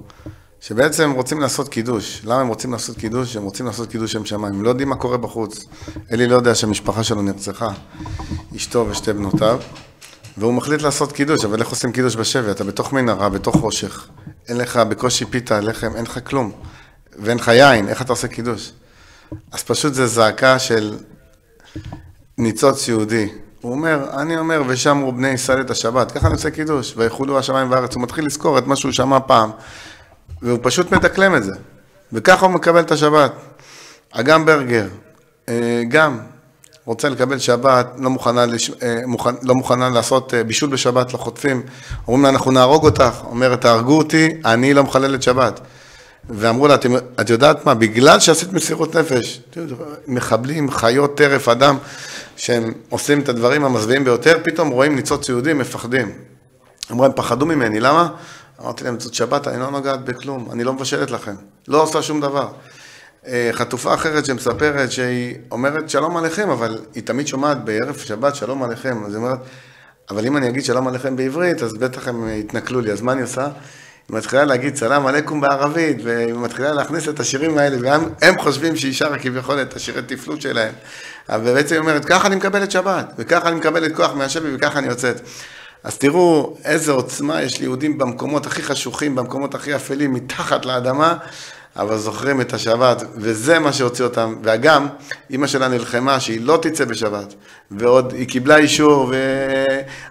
שבעצם רוצים לעשות קידוש. למה הם רוצים לעשות קידוש? הם רוצים לעשות קידוש שם שמיים. הם לא יודעים מה קורה בחוץ. אלי לא יודע שהמשפחה שלו נרצחה, אשתו ושתי בנותיו, והוא מחליט לעשות קידוש. אבל איך עושים קידוש בשבי? אתה בתוך מנהרה, בתוך חושך. אין לך בקושי פיתה, לחם, אין לך כלום. ואין לך יין, איך אתה עושה קידוש? אז פשוט זה זעקה של ניצוץ יהודי. הוא אומר, אני אומר, ושמרו בני ישראל את השבת. ככה אני עושה קידוש, ויחולו השמיים והארץ. הוא מתחיל לזכור את מה שהוא שמע פעם, והוא פשוט מדקלם את זה. וככה הוא מקבל את השבת. אגם ברגר, גם רוצה לקבל שבת, לא מוכנה לעשות בישול בשבת לחוטפים. אומרים לה, אנחנו נהרוג אותך. אומרת, תהרגו אותי, אני לא מחללת שבת. ואמרו לה, את יודעת מה? בגלל שעשית מסירות נפש, מחבלים, חיות, טרף, אדם, שהם עושים את הדברים המזוויעים ביותר, פתאום רואים ניצוץ יהודים, מפחדים. אמרו, הם פחדו ממני, למה? אמרתי להם, זאת שבת, אני לא נוגעת בכלום, אני לא מבשלת לכם, לא עושה שום דבר. חטופה אחרת שמספרת שהיא אומרת שלום עליכם, אבל היא תמיד שומעת בערב שבת שלום עליכם, אז היא אומרת, אבל אם אני אגיד שלום עליכם בעברית, אז בטח הם יתנכלו לי, אז מה אני עושה? היא מתחילה להגיד סלام עליכום בערבית, והיא מתחילה להכניס את השירים האלה, והם חושבים שהיא שרה כביכול את השירי תפלות שלהם. אבל בעצם היא אומרת, ככה אני מקבלת שבת, וככה אני מקבלת כוח מהשבי, וככה אני יוצאת. אז תראו איזה עוצמה יש ליהודים במקומות הכי חשוכים, במקומות הכי אפלים, מתחת לאדמה, אבל זוכרים את השבת, וזה מה שהוציא אותם. וגם, אמא שלה נלחמה שהיא לא תצא בשבת, ועוד היא קיבלה אישור,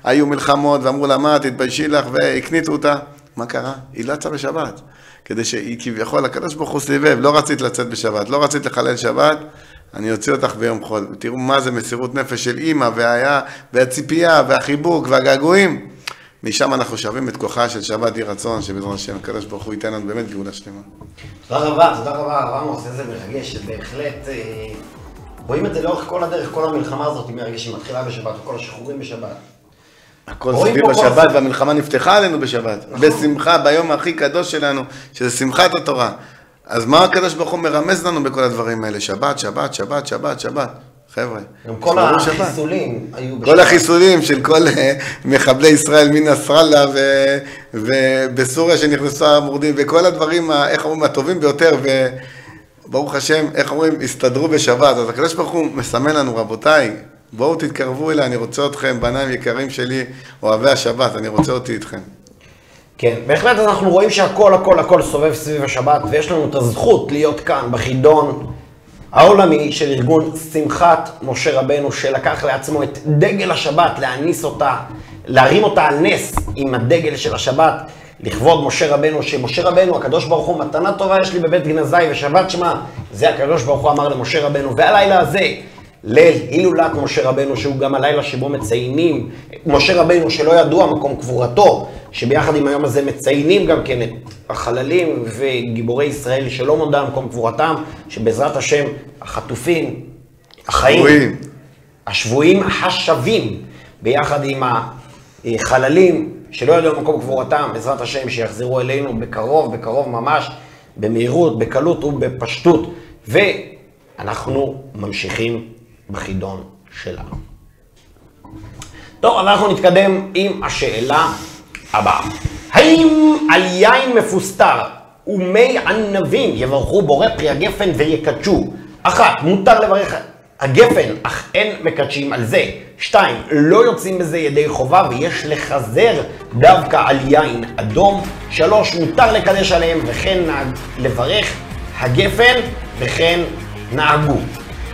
והיו מלחמות, ואמרו לה, מה, תתביישי לך, והקניתו אותה. מה קרה? היא לא יצאה בשבת, כדי שהיא כביכול, הקדוש ברוך הוא סיבב, לא רצית לצאת בשבת, לא רצית לחלל שבת, אני אוציא אותך ביום חול. תראו מה זה מסירות נפש של אמא, והציפייה, והחיבוק, והגעגועים. משם אנחנו שווים את כוחה של שבת יהי רצון, שבעזרת השם, הקדוש ברוך הוא ייתן לנו באמת גאולה שלמה. תודה רבה, עמוס, איזה מרגש, שבהחלט רואים את זה לאורך כל הדרך, כל המלחמה הזאת מרגש, היא מתחילה בשבת, כל השחרורים בשבת. הכל סביב בשבת, והמלחמה נפתחה עלינו בשבת, בשמחה, ביום הכי קדוש שלנו, שזה שמחת התורה. אז מה הקדוש ברוך הוא מרמז לנו בכל הדברים האלה? שבת, שבת, שבת, שבת, שבת. חבר'ה, גם כל החיסולים היו בשבת. כל החיסולים של כל מחבלי ישראל מנסראללה ובסוריה שנכנסו המורדים, וכל הדברים, איך אומרים, הטובים ביותר, וברוך השם, איך אומרים, הסתדרו בשבת. אז הקדוש ברוך הוא מסמן לנו, רבותיי, בואו תתקרבו אליי, אני רוצה אתכם, בניים יקרים שלי, אוהבי השבת, אני רוצה אותי איתכם. כן, בהחלט אנחנו רואים שהכל סובב סביב השבת, ויש לנו את הזכות להיות כאן בחידון העולמי של ארגון שמחת משה רבנו, שלקח לעצמו את דגל השבת, להניס אותה, להרים אותה על נס עם הדגל של השבת, לכבוד משה רבנו, שמשה רבנו, הקדוש ברוך הוא, מתנה טובה יש לי בבית גנזי ושבת שמה, זה הקדוש ברוך הוא אמר למשה רבנו, והלילה הזה, ליל הילולת משה רבנו, שהוא גם הלילה שבו מציינים, משה רבנו שלא ידוע מקום קבורתו, שביחד עם היום הזה מציינים גם כן את החללים וגיבורי ישראל שלא מודע מקום קבורתם, שבעזרת השם החטופים, החיים, השבויים השווים, ביחד עם החללים שלא ידעו מקום קבורתם, בעזרת השם שיחזרו אלינו בקרוב ממש, במהירות, בקלות ובפשטות, ואנחנו ממשיכים בחידון שלנו. טוב, אנחנו נתקדם עם השאלה הבאה. האם על יין מפוסטר ומי ענבים יברכו בורא פרי הגפן ויקדשו? 1. מותר לברך הגפן, אך אין מקדשים על זה. 2. לא יוצאים בזה ידי חובה ויש לחזר דווקא על יין אדום. 3. מותר לקדש עליהם וכן לברך הגפן וכן נהגו.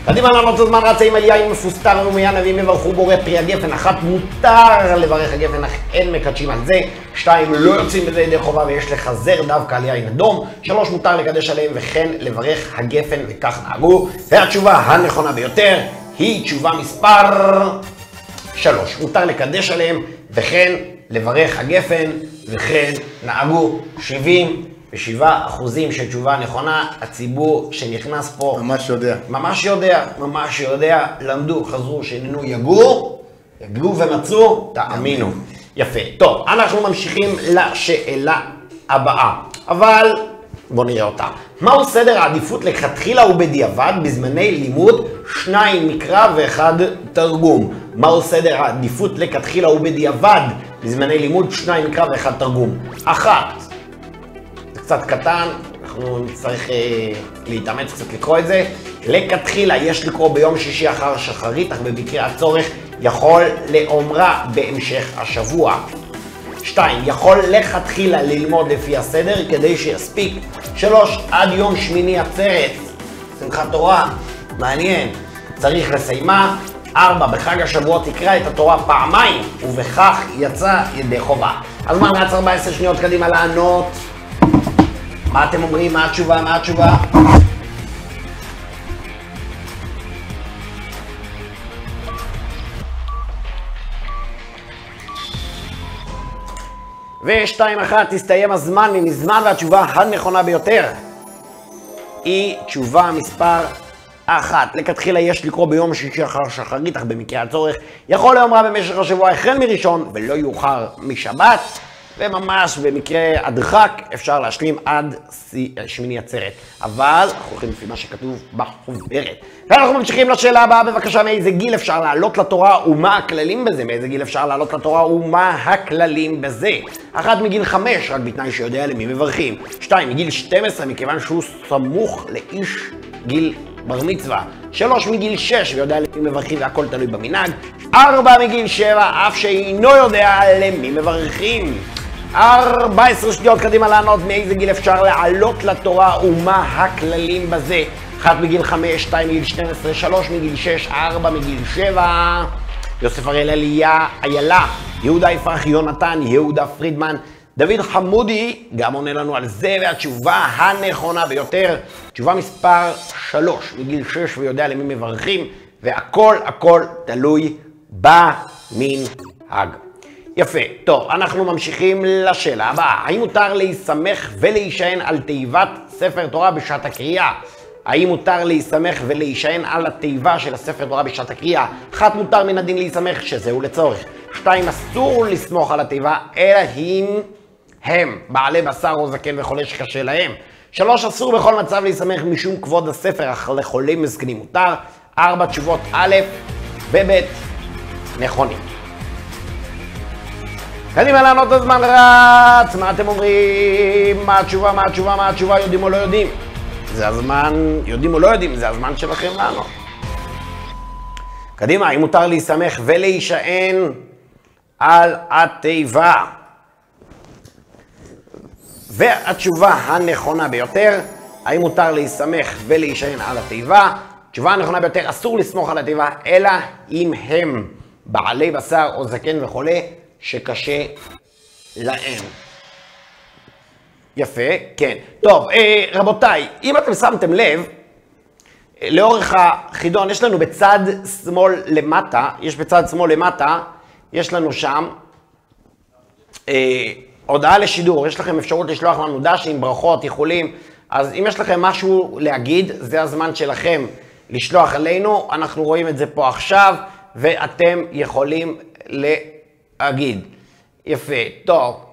קדימה לנו את הזמן רצה עם על יין מפוסטר ומי ענבים יברכו בורא פרי הגפן. 1. מותר לברך הגפן אך אין מקדשים על זה. 2. לא יוצאים בזה ידי חובה ויש לחזר דווקא על יין אדום. 3. מותר לקדש עליהם וכן לברך הגפן וכך נהגו. והתשובה הנכונה ביותר היא תשובה מספר 3. מותר לקדש עליהם וכן לברך הגפן וכן נהגו. 77% של תשובה נכונה. הציבור שנכנס פה ממש יודע, למדו, חזרו, שננו, יגעו ומצאו, תאמינו. יפה. טוב, אנחנו ממשיכים לשאלה הבאה, אבל בואו נראה אותה. מהו סדר העדיפות לכתחילה ובדיעבד בזמני לימוד 2 מקרא ו1 תרגום? מהו סדר העדיפות לכתחילה ובדיעבד בזמני לימוד 2 מקרא ו1 תרגום? 1. זה קצת קטן, אנחנו נצטרך להתאמץ קצת לקרוא את זה. לכתחילה יש לקרוא ביום שישי אחר שחרית, אך במקרה הצורך יכול לאומרה בהמשך השבוע. 2. יכול לכתחילה ללמוד לפי הסדר כדי שיספיק. 3. עד יום שמיני עצרת שמחת תורה, מעניין. צריך לסיימה. 4. בחג השבועות תקרא את התורה פעמיים, ובכך יצא ידי חובה. הזמן רץ 14 שניות קדימה לענות. מה אתם אומרים? מה התשובה? מה התשובה? ו-2-1 תסתיים הזמן ממזמן, והתשובה הנכונה ביותר היא תשובה מספר 1. לכתחילה יש לקרוא ביום שישי אחר שחרית, אך במקרה הצורך יכול לאומרה במשך השבוע החל מראשון ולא יאוחר משבת, וממש במקרה הדחק אפשר להשלים עד שמיני עצרת. אבל אנחנו הולכים לפי מה שכתוב בחוברת. ואנחנו ממשיכים לשאלה הבאה, בבקשה. מאיזה גיל אפשר לעלות לתורה ומה הכללים בזה? מאיזה גיל אפשר לעלות לתורה ומה הכללים בזה? 1. מגיל 5, רק בתנאי שיודע למי מברכים. 2. מגיל 12, מכיוון שהוא סמוך לאיש גיל בר מצווה. 3. מגיל 6, ויודע למי מברכים והכל תלוי במנהג. 4. מגיל 7, אף שאינו יודע למי מברכים. 14 שניות קדימה לענות. מאיזה גיל אפשר לעלות לתורה ומה הכללים בזה? 1. מגיל 5, 2. מגיל 12, 3. מגיל 6, 4. מגיל 7. יוסף הראל איילה, יהודה יפרח יונתן, יהודה פרידמן, דוד חמודי גם עונה לנו על זה, והתשובה הנכונה ביותר, תשובה מספר 3, מגיל 6 ויודע למי מברכים, והכל תלוי במנהג. יפה, טוב, אנחנו ממשיכים לשאלה הבאה. האם מותר להיסמך ולהישען על תיבת ספר תורה בשעת הקריאה? האם מותר להיסמך ולהישען על התיבה של הספר תורה בשעת הקריאה? 1. מותר מן הדין להיסמך, שזהו לצורך. 2. אסור לסמוך על התיבה, אלא אם הם בעלי בשר או זקן וחולה שקשה להם. 3. אסור בכל מצב להיסמך משום כבוד הספר, אך לחולים מזקנים מותר. 4. תשובות א' וב' נכונים. קדימה לענות, הזמן רץ. מה אתם אומרים? מה התשובה? מה התשובה? מה התשובה? יודעים או לא יודעים? זה הזמן, יודעים או לא יודעים, זה הזמן שלכם לענות. קדימה, האם מותר להיסמך ולהישען על התיבה? והתשובה הנכונה ביותר, האם מותר להיסמך ולהישען על התיבה? התשובה הנכונה ביותר, אסור לסמוך על התיבה, אלא אם הם בעלי בשר או זקן וחולה שקשה להם. יפה, כן. טוב, רבותיי, אם אתם שמתם לב, לאורך החידון יש לנו בצד שמאל למטה, יש לנו שם הודעה לשידור. יש לכם אפשרות לשלוח לנו דשים, ברכות, איחולים. אז אם יש לכם משהו להגיד, זה הזמן שלכם לשלוח אלינו. אנחנו רואים את זה פה עכשיו, ואתם יכולים להגיד. יפה, טוב.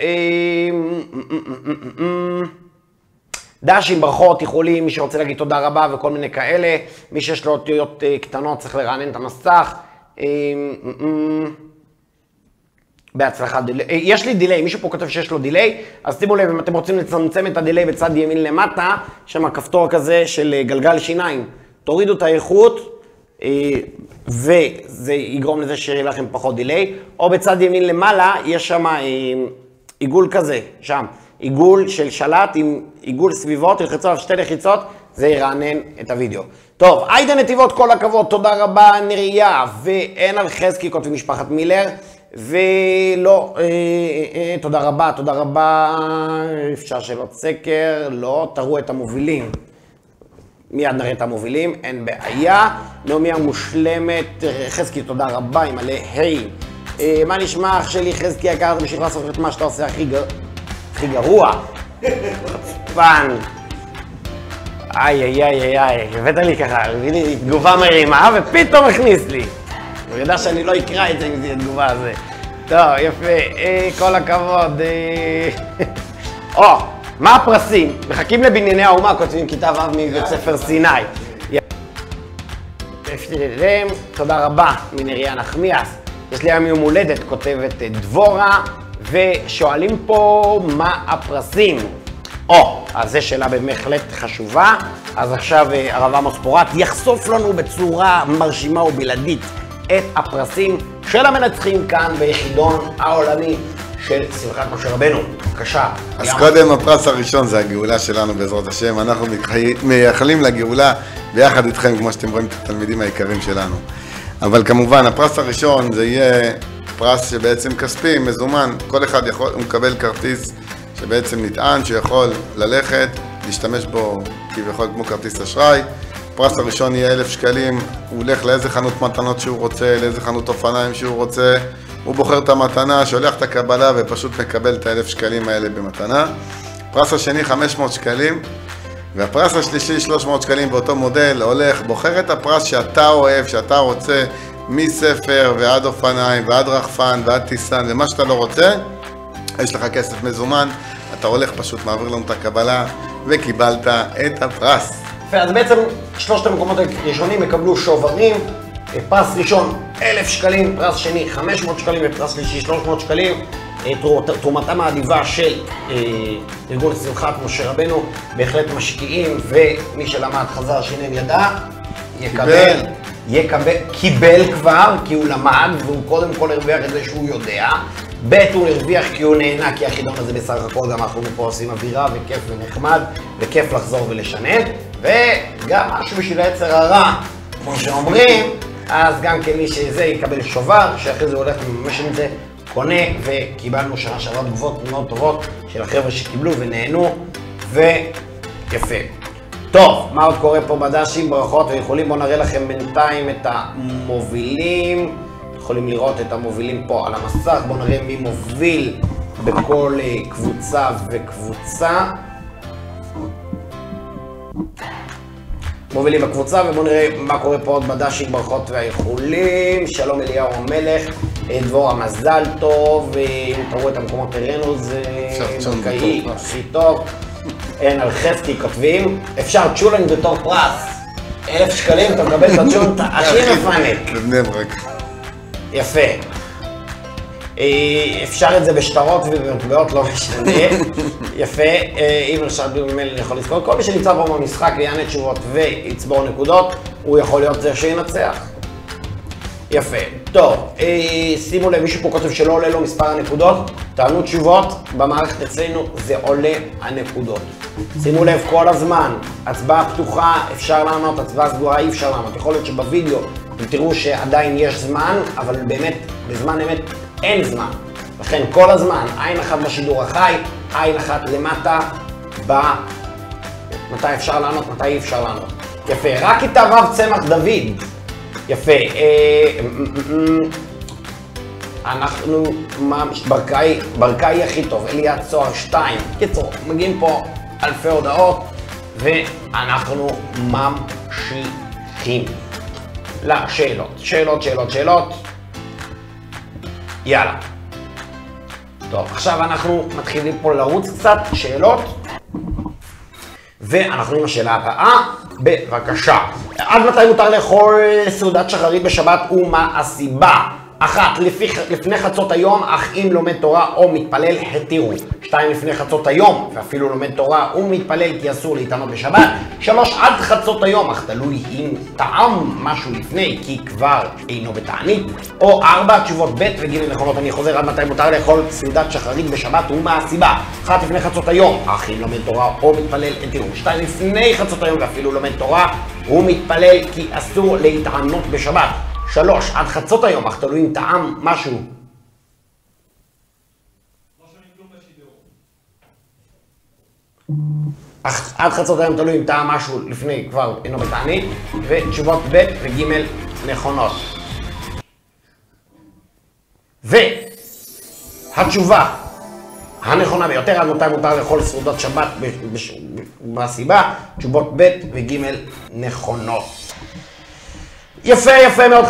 דשים, ברכות, איחולים, מי שרוצה להגיד תודה רבה וכל מיני כאלה. מי שיש לו אותיות קטנות צריך לרענן את המסך. בהצלחה. יש לי דיליי, מישהו פה כותב שיש לו דיליי, אז שימו לב, אם אתם רוצים לצמצם את הדיליי בצד ימין למטה, שם הכפתור כזה של גלגל שיניים, תורידו את האיכות, וזה יגרום לזה שיהיה לכם פחות דיליי, או בצד ימין למעלה, יש שם עיגול כזה, שם, עיגול של שלט עם עיגול סביבות, תלחצו עליו 2 לחיצות, זה ירענן את הוידאו. טוב, עאידה נתיבות, כל הכבוד, תודה רבה נריה, ואין על חזקי, כותב משפחת מילר, ולא, תודה רבה, אפשר שאלות סקר, לא, תראו את המובילים. מיד נראה את המובילים, אין בעיה. נעמי המושלמת, חזקי, תודה רבה, עם מלא היי. מה נשמע אח שלי, חזקי היקר, אתה משאיר לעשות את מה שאתה עושה הכי גרוע. חצפן. איי, הבאת לי ככה, הביא לי תגובה מרימה, ופתאום הכניס לי. הוא ידע שאני לא אקרא את זה אם זה תגובה הזה. טוב, יפה, כל הכבוד. מה הפרסים? מחכים לבנייני האומה, כותבים כיתה ו' מבית ספר סיני. תודה רבה מנריה נחמיאס. יש לי היום יום הולדת, כותבת דבורה, ושואלים פה מה הפרסים. אז זו שאלה בהחלט חשובה. אז עכשיו הרב עמוס פורת יחשוף לנו בצורה מרשימה ובלעדית את הפרסים של המנצחים כאן ביחידון העולמי של שמחת משה רבנו. בבקשה. אז קודם הפרס הראשון זה הגאולה שלנו בעזרת השם. אנחנו מייחלים לגאולה ביחד איתכם, כמו שאתם רואים את התלמידים היקרים שלנו. אבל כמובן, הפרס הראשון זה יהיה פרס שבעצם כספי, מזומן. כל אחד יכול, הוא מקבל כרטיס שבעצם נטען שהוא יכול ללכת, להשתמש בו כביכול כמו כרטיס אשראי. הפרס הראשון יהיה 1,000 שקלים, הוא הולך לאיזה חנות מתנות שהוא רוצה, לאיזה חנות אופניים שהוא רוצה. הוא בוחר את המתנה, שולח את הקבלה ופשוט מקבל את 1,000 שקלים האלה במתנה. הפרס השני 500 שקלים, והפרס השלישי 300 שקלים באותו מודל. הולך, בוחר את הפרס שאתה אוהב, שאתה רוצה, מספר ועד אופניים ועד רחפן ועד טיסן ומה שאתה לא רוצה. יש לך כסף מזומן, אתה הולך פשוט מעביר לנו את הקבלה וקיבלת את הפרס. אז בעצם שלושת המקומות הראשונים יקבלו שוברים. פרס ראשון 1,000 שקלים, פרס שני 500 שקלים ופרס שלישי 300 שקלים. תרומתם האדיבה של ארגון שמחת משה רבנו, בהחלט משקיעים, ומי שלמד חזר שינן ידע, קיבל כבר כי הוא למד, והוא קודם כל הרוויח את זה שהוא יודע. ב' הוא הרוויח כי הוא נהנה, כי החידון הזה בסך הכל גם אנחנו פה עושים אווירה וכיף ונחמד וכיף לחזור ולשנן, וגם משהו בשביל היצר הרע, כמו שאומרים. אז גם כן מי שזה יקבל שובר, שאחרי זה הולך וממש עם זה, קונה, וקיבלנו שנה שעברה תגובות מאוד טובות של החבר'ה שקיבלו ונהנו, ויפה. טוב, מה עוד קורה פה בדשים, ברכות ויכולים? בואו נראה לכם בינתיים את המובילים. יכולים לראות את המובילים פה על המסך. בואו נראה מי מוביל בכל קבוצה וקבוצה. מובילים בקבוצה, ובואו נראה מה קורה פה עוד בדשים, ברכות והאיחולים. שלום אליהו המלך, דבורה מזל טוב, אם תראו את המקומות הראינו, זה בקאי הכי טוב. אין על חזקי כותבים, אפשר צ'ולנג בתור פרס. 1,000 שקלים, אתה מקבל את הצ'ולנג הכי מפנק. בבני ברק. יפה. אפשר את זה בשטרות ובמטבעות, לא משנה. יפה. אם הרשת במייל אני יכול לזכור. כל מי שנמצא פה במשחק ויענה תשובות ויצבור נקודות, הוא יכול להיות זה שינצח. יפה. טוב, שימו לב, מישהו פה כותב שלא עולה לו מספר הנקודות, תענו תשובות, במערכת אצלנו זה עולה הנקודות. שימו לב, כל הזמן, הצבעה פתוחה, אפשר לענות, הצבעה סגורה אי אפשר לענות. יכול להיות שבווידאו אתם תראו שעדיין יש זמן, אבל באמת, בזמן אמת אין זמן. לכן כל הזמן, עין אחת בשידור החי, עין אחת למטה, מתי אפשר לענות, מתי אי אפשר לענות. יפה, רק התערב צמח דוד. יפה, אנחנו, ברקאי הכי טוב, אליעד צוהר 2. קיצור, מגיעים פה אלפי הודעות, ואנחנו ממשיכים לשאלות. שאלות. יאללה. טוב, עכשיו אנחנו מתחילים פה לרוץ קצת, שאלות. ואנחנו עם השאלה הבאה, בבקשה. עד מתי מותר לאכול סעודת שחרית בשבת ומה הסיבה? 1. לפני חצות היום, אך אם לומד תורה או מתפלל, התירו. 2. לפני חצות היום, ואפילו לומד תורה ומתפלל כי אסור להתענות בשבת. 3. עד חצות היום, אך תלוי אם טעם משהו לפני, כי כבר אינו בתענית. או 4. תשובות ב' וג' נכונות. אני חוזר, עד מתי מותר לאכול סעודת שחרית בשבת ומה הסיבה? 1. לפני חצות היום, אך אם לומד תורה או מתפלל, התירו. 2. לפני חצות היום, ואפילו לומד תורה ומתפלל כי אסור להתענות בשבת. 3. עד חצות היום, אך תלוי אם טעם משהו. עד חצות היום תלוי אם טעם משהו לפני כבר אינו בתענית, ותשובות ב' וג' נכונות. והתשובה הנכונה ביותר, עד מתי מותר לאכול סעודת שבת בסיבה, תשובות ב' וג' נכונות. יפה מאוד, 54%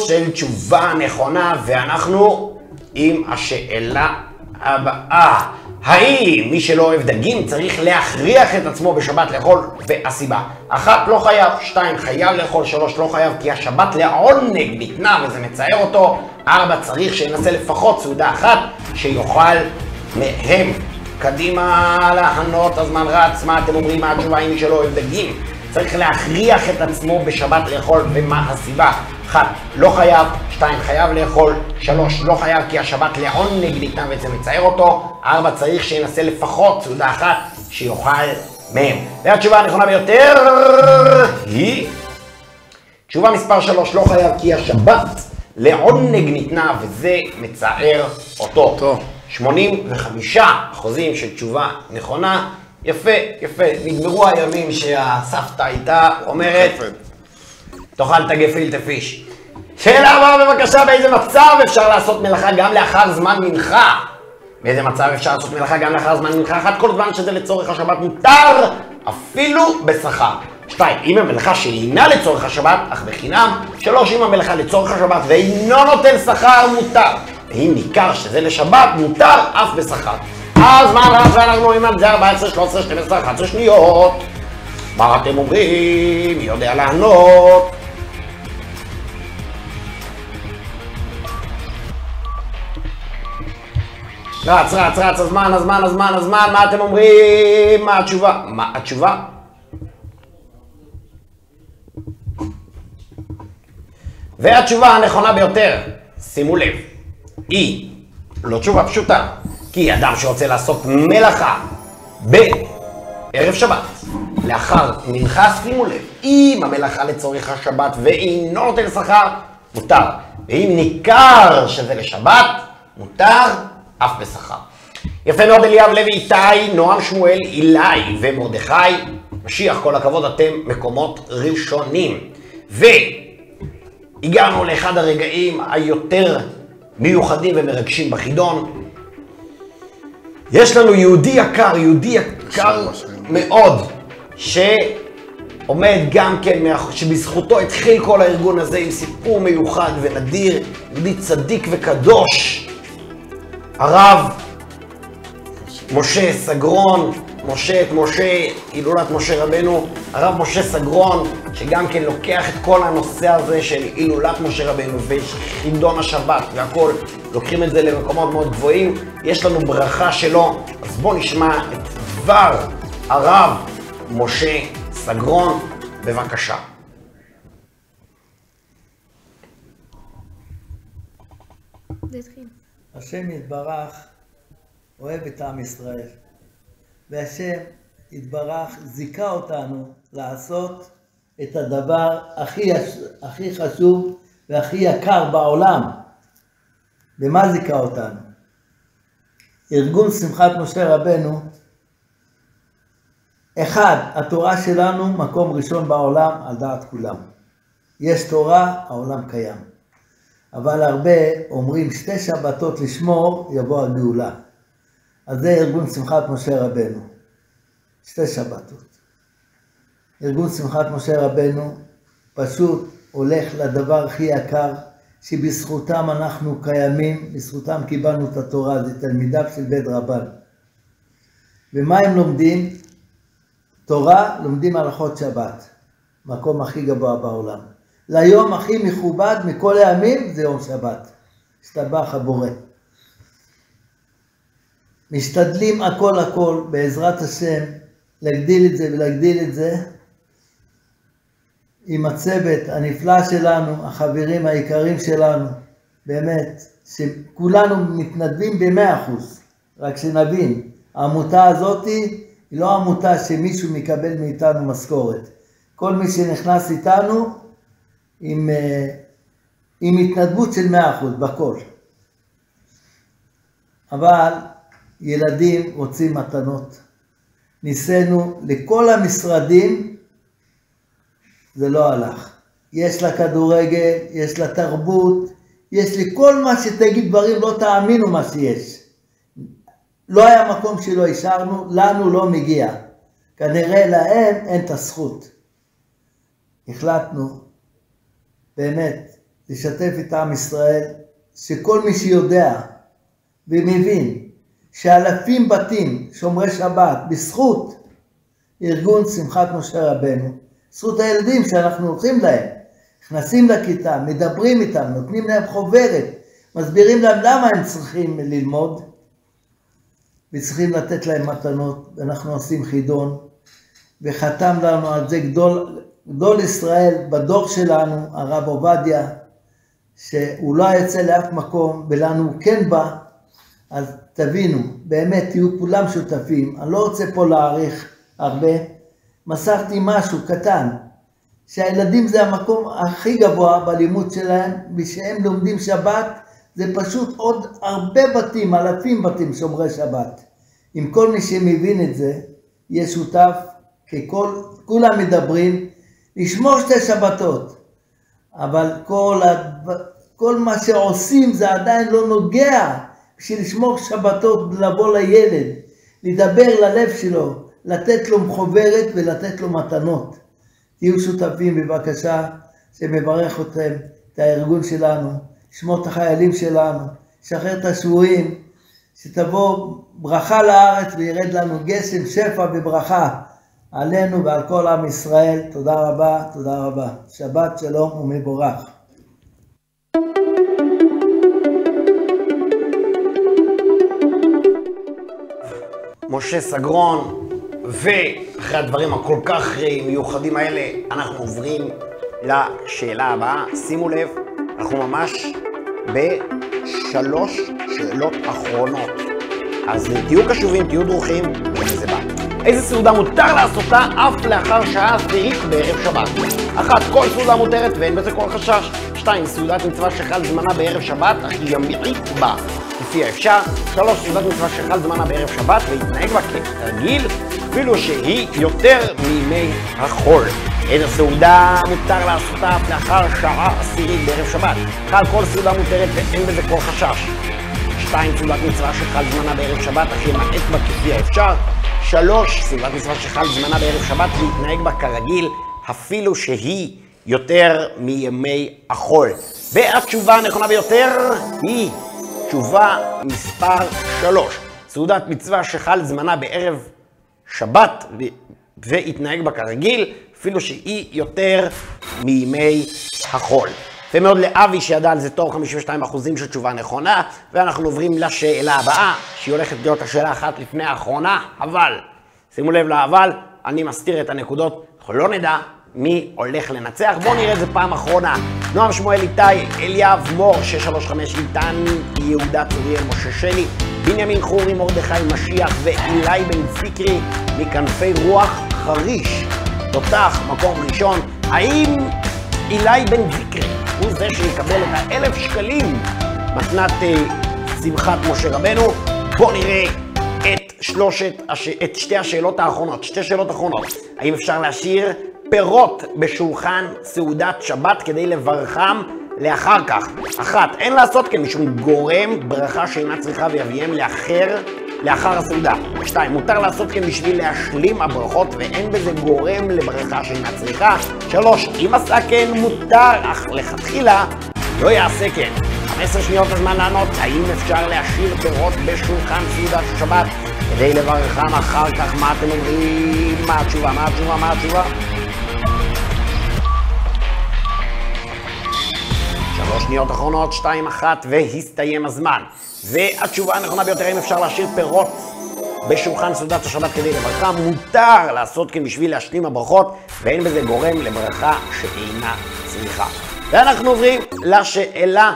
של תשובה נכונה, ואנחנו עם השאלה הבאה. האם מי שלא אוהב דגים צריך להכריח את עצמו בשבת לאכול, והסיבה? 1. לא חייב. 2. חייב לאכול. 3. לא חייב כי השבת לעונג ניתנה וזה מצער אותו. 4. צריך שינסה לפחות סעודה אחת שיאכל מהם. קדימה להנות, הזמן רץ. מה אתם אומרים? מה התשובה אם מי שלא אוהב דגים צריך להכריח את עצמו בשבת לאכול, ומה הסיבה? 1. לא חייב, 2. חייב לאכול, 3. לא חייב כי השבת לעונג ניתן וזה מצער אותו, 4. צריך שינסה לפחות סעודה אחת שיאכל מהם. והתשובה הנכונה ביותר היא תשובה מספר 3, לא חייב כי השבת לעונג ניתנה וזה מצער אותו. 85% של תשובה נכונה. יפה, יפה. נגמרו הימים שהסבתא הייתה אומרת תאכל את הגפילטע פיש. שאלה הבאה בבקשה, באיזה מצב אפשר לעשות מלאכה גם לאחר זמן מנחה? באיזה מצב אפשר לעשות מלאכה גם לאחר זמן מנחה? 1. כל זמן שזה לצורך השבת מותר, אפילו בשכר. 2. אם המלאכה שאינה לצורך השבת, אך בחינם. 3. אם המלאכה לצורך השבת ואינו נותן שכר, מותר. ואם ניכר שזה לשבת, מותר אף בשכר. הזמן רץ ואנחנו רואים על זה 14, 13, 12, 11 שניות. מה אתם אומרים? מי יודע לענות? רץ, הזמן, מה אתם אומרים? מה התשובה? מה התשובה? והתשובה הנכונה ביותר, שימו לב, היא לא תשובה פשוטה, כי אדם שרוצה לעשות מלאכה בערב שבת, לאחר מנחה, שימו לב, אם המלאכה לצורך השבת ואינו נותן שכר, מותר. ואם ניכר שזה לשבת, מותר אף בשכר. יפה מאוד, אליאב לוי, איתי, נועם שמואל, אילי ומרדכי. משיח, כל הכבוד, אתם מקומות ראשונים. והגענו לאחד הרגעים היותר מיוחדים ומרגשים בחידון. יש לנו יהודי יקר מאוד, שעומד גם כן, שבזכותו התחיל כל הארגון הזה עם סיפור מיוחד ונדיר, יהודי צדיק וקדוש, הרב משה סגרון, משה, הילולת משה רבנו, הרב משה סגרון, שגם כן לוקח את כל הנושא הזה של הילולת משה רבנו וחידון השבת והכל, לוקחים את זה למקומות מאוד גבוהים. יש לנו ברכה שלו, אז בואו נשמע את דבר הרב משה סגרון, בבקשה. השם יתברך אוהב את עם ישראל, והשם יתברך זיכה אותנו לעשות את הדבר הכי חשוב והכי יקר בעולם. במה זיכה אותנו? ארגון שמחת משה רבנו, 1. התורה שלנו מקום ראשון בעולם על דעת כולם. יש תורה, העולם קיים. אבל הרבה אומרים 2 שבתות לשמור, יבוא הגאולה. אז זה ארגון שמחת משה רבנו. 2 שבתות. ארגון שמחת משה רבנו פשוט הולך לדבר הכי יקר, שבזכותם אנחנו קיימים, בזכותם קיבלנו את התורה, זה תלמידיו של בית רבן. ומה הם לומדים? תורה, לומדים הלכות שבת, מקום הכי גבוה בעולם. ליום הכי מכובד מכל הימים זה יום שבת. השתבח הבורא. משתדלים הכל בעזרת השם להגדיל את זה עם הצוות הנפלא שלנו, החברים היקרים שלנו, באמת, שכולנו מתנדבים ב100%. רק שנבין, העמותה הזאת היא לא עמותה שמישהו מקבל מאיתנו משכורת. כל מי שנכנס איתנו עם התנדבות של 100% בכל. אבל ילדים רוצים מתנות. ניסינו לכל המשרדים, זה לא הלך. יש לה כדורגל, יש לה תרבות, יש לי כל מה שתגיד דברים, לא תאמינו מה שיש. לא היה מקום שלא השארנו, לנו לא מגיע. כנראה להם אין את הזכות. החלטנו באמת לשתף את עם ישראל, שכל מי שיודע ומבין שאלפים בתים שומרי שבת בזכות ארגון שמחת משה רבנו, זכות הילדים שאנחנו הולכים להם, נכנסים לכיתה, מדברים איתם, נותנים להם חוברת, מסבירים להם למה הם צריכים ללמוד, וצריכים לתת להם מתנות, ואנחנו עושים חידון, וחתם לנו על זה גדול ישראל בדור שלנו, הרב עובדיה, שהוא לא יצא לאף מקום, ולנו הוא כן בא, אז תבינו, באמת תהיו כולם שותפים, אני לא רוצה פה להעריך הרבה, מסרתי משהו קטן, שהילדים זה המקום הכי גבוה בלימוד שלהם, ושהם לומדים שבת, זה פשוט עוד הרבה בתים, אלפים בתים שומרי שבת. אם כל מי שמבין את זה, יהיה שותף, כי כולם מדברים, לשמור 2 שבתות, אבל כל מה שעושים זה עדיין לא נוגע, בשביל לשמור שבתות, לבוא לילד, לדבר ללב שלו, לתת לו מחוברת ולתת לו מתנות. תהיו שותפים בבקשה, שמברך אתכם, את הארגון שלנו, לשמור את החיילים שלנו, שחרר את השבויים, שתבוא ברכה לארץ וירד לנו גשם, שפע וברכה עלינו ועל כל עם ישראל. תודה רבה, תודה רבה. שבת שלום ומבורך. משה סגרון, ואחרי הדברים הכל כך מיוחדים האלה, אנחנו עוברים לשאלה הבאה. שימו לב, אנחנו ממש ב3 שאלות אחרונות. אז תהיו קשובים, תהיו דרוכים, וזה בא. איזה סעודה מותר לעשותה אף לאחר שעה עשירית בערב שבת? 1. כל סעודה מותרת ואין בזה כל חשש. 2. סעודת מצווה שחל זמנה בערב שבת, אך היא ימעיט בה לפי האפשר. 3. סעודת מצווה שחל זמנה בערב שבת והתנהג בה כרגיל, אפילו שהיא יותר מימי החול. איזה סעודה מותר לעשותה אף לאחר שעה עשירית בערב שבת? 1. כל סעודה מותרת ואין בזה כל חשש. 2. סעודת מצווה שחל זמנה בערב שבת, אך ימעט בה כפי האפשר. 3. סעודת מצווה שחל זמנה בערב שבת והתנהג בה כרגיל, אפילו שהיא יותר מימי החול. והתשובה הנכונה ביותר היא תשובה מספר 3. סעודת מצווה שחל זמנה בערב שבת והתנהג בה כרגיל, אפילו שהיא יותר מימי החול. ומאוד לאבי שידע על זה תור 52% של תשובה נכונה, ואנחנו עוברים לשאלה הבאה, שהיא הולכת להיות השאלה אחת לפני האחרונה, אבל, שימו לב לאבל, אני מסתיר את הנקודות, אנחנו לא נדע מי הולך לנצח. בואו נראה את זה פעם אחרונה. נועם שמואל איתי, אליאב מור, 635 איתן, יהודה צוריאל, משה שלי, בנימין חורי, מרדכי משיח ואילי בן זיקרי, מכנפי רוח חריש. תותח, מקום ראשון, האם אילי בן זיקרי הוא זה שיקבל את 1,000 שקלים מתנת שמחת משה רבנו? בואו נראה את 2 השאלות האחרונות. 2 שאלות אחרונות. האם אפשר להשאיר פירות בשולחן סעודת שבת כדי לברכם לאחר כך? 1. אין לעשות כן משום גורם ברכה שאינה צריכה ויביהם לאחר הסעודה. 2. מותר לעשות כן בשביל להשלים הברכות ואין בזה גורם לברכה שאינה צריכה. 3. אם עשה כן מותר, אך לכתחילה לא יעשה כן. 15 שניות הזמן לענות. האם אפשר להשאיר פירות בשולחן סעודת שבת כדי לברכם אחר כך? מה אתם אומרים? מה התשובה? מה התשובה? מה התשובה? 3 שניות אחרונות, 2, 1, והסתיים הזמן. והתשובה הנכונה ביותר, אם אפשר להשאיר פירות בשולחן סעודת השבת כדי לברכה, מותר לעשות כן בשביל להשלים הברכות, ואין בזה גורם לברכה שאינה צריכה. ואנחנו עוברים לשאלה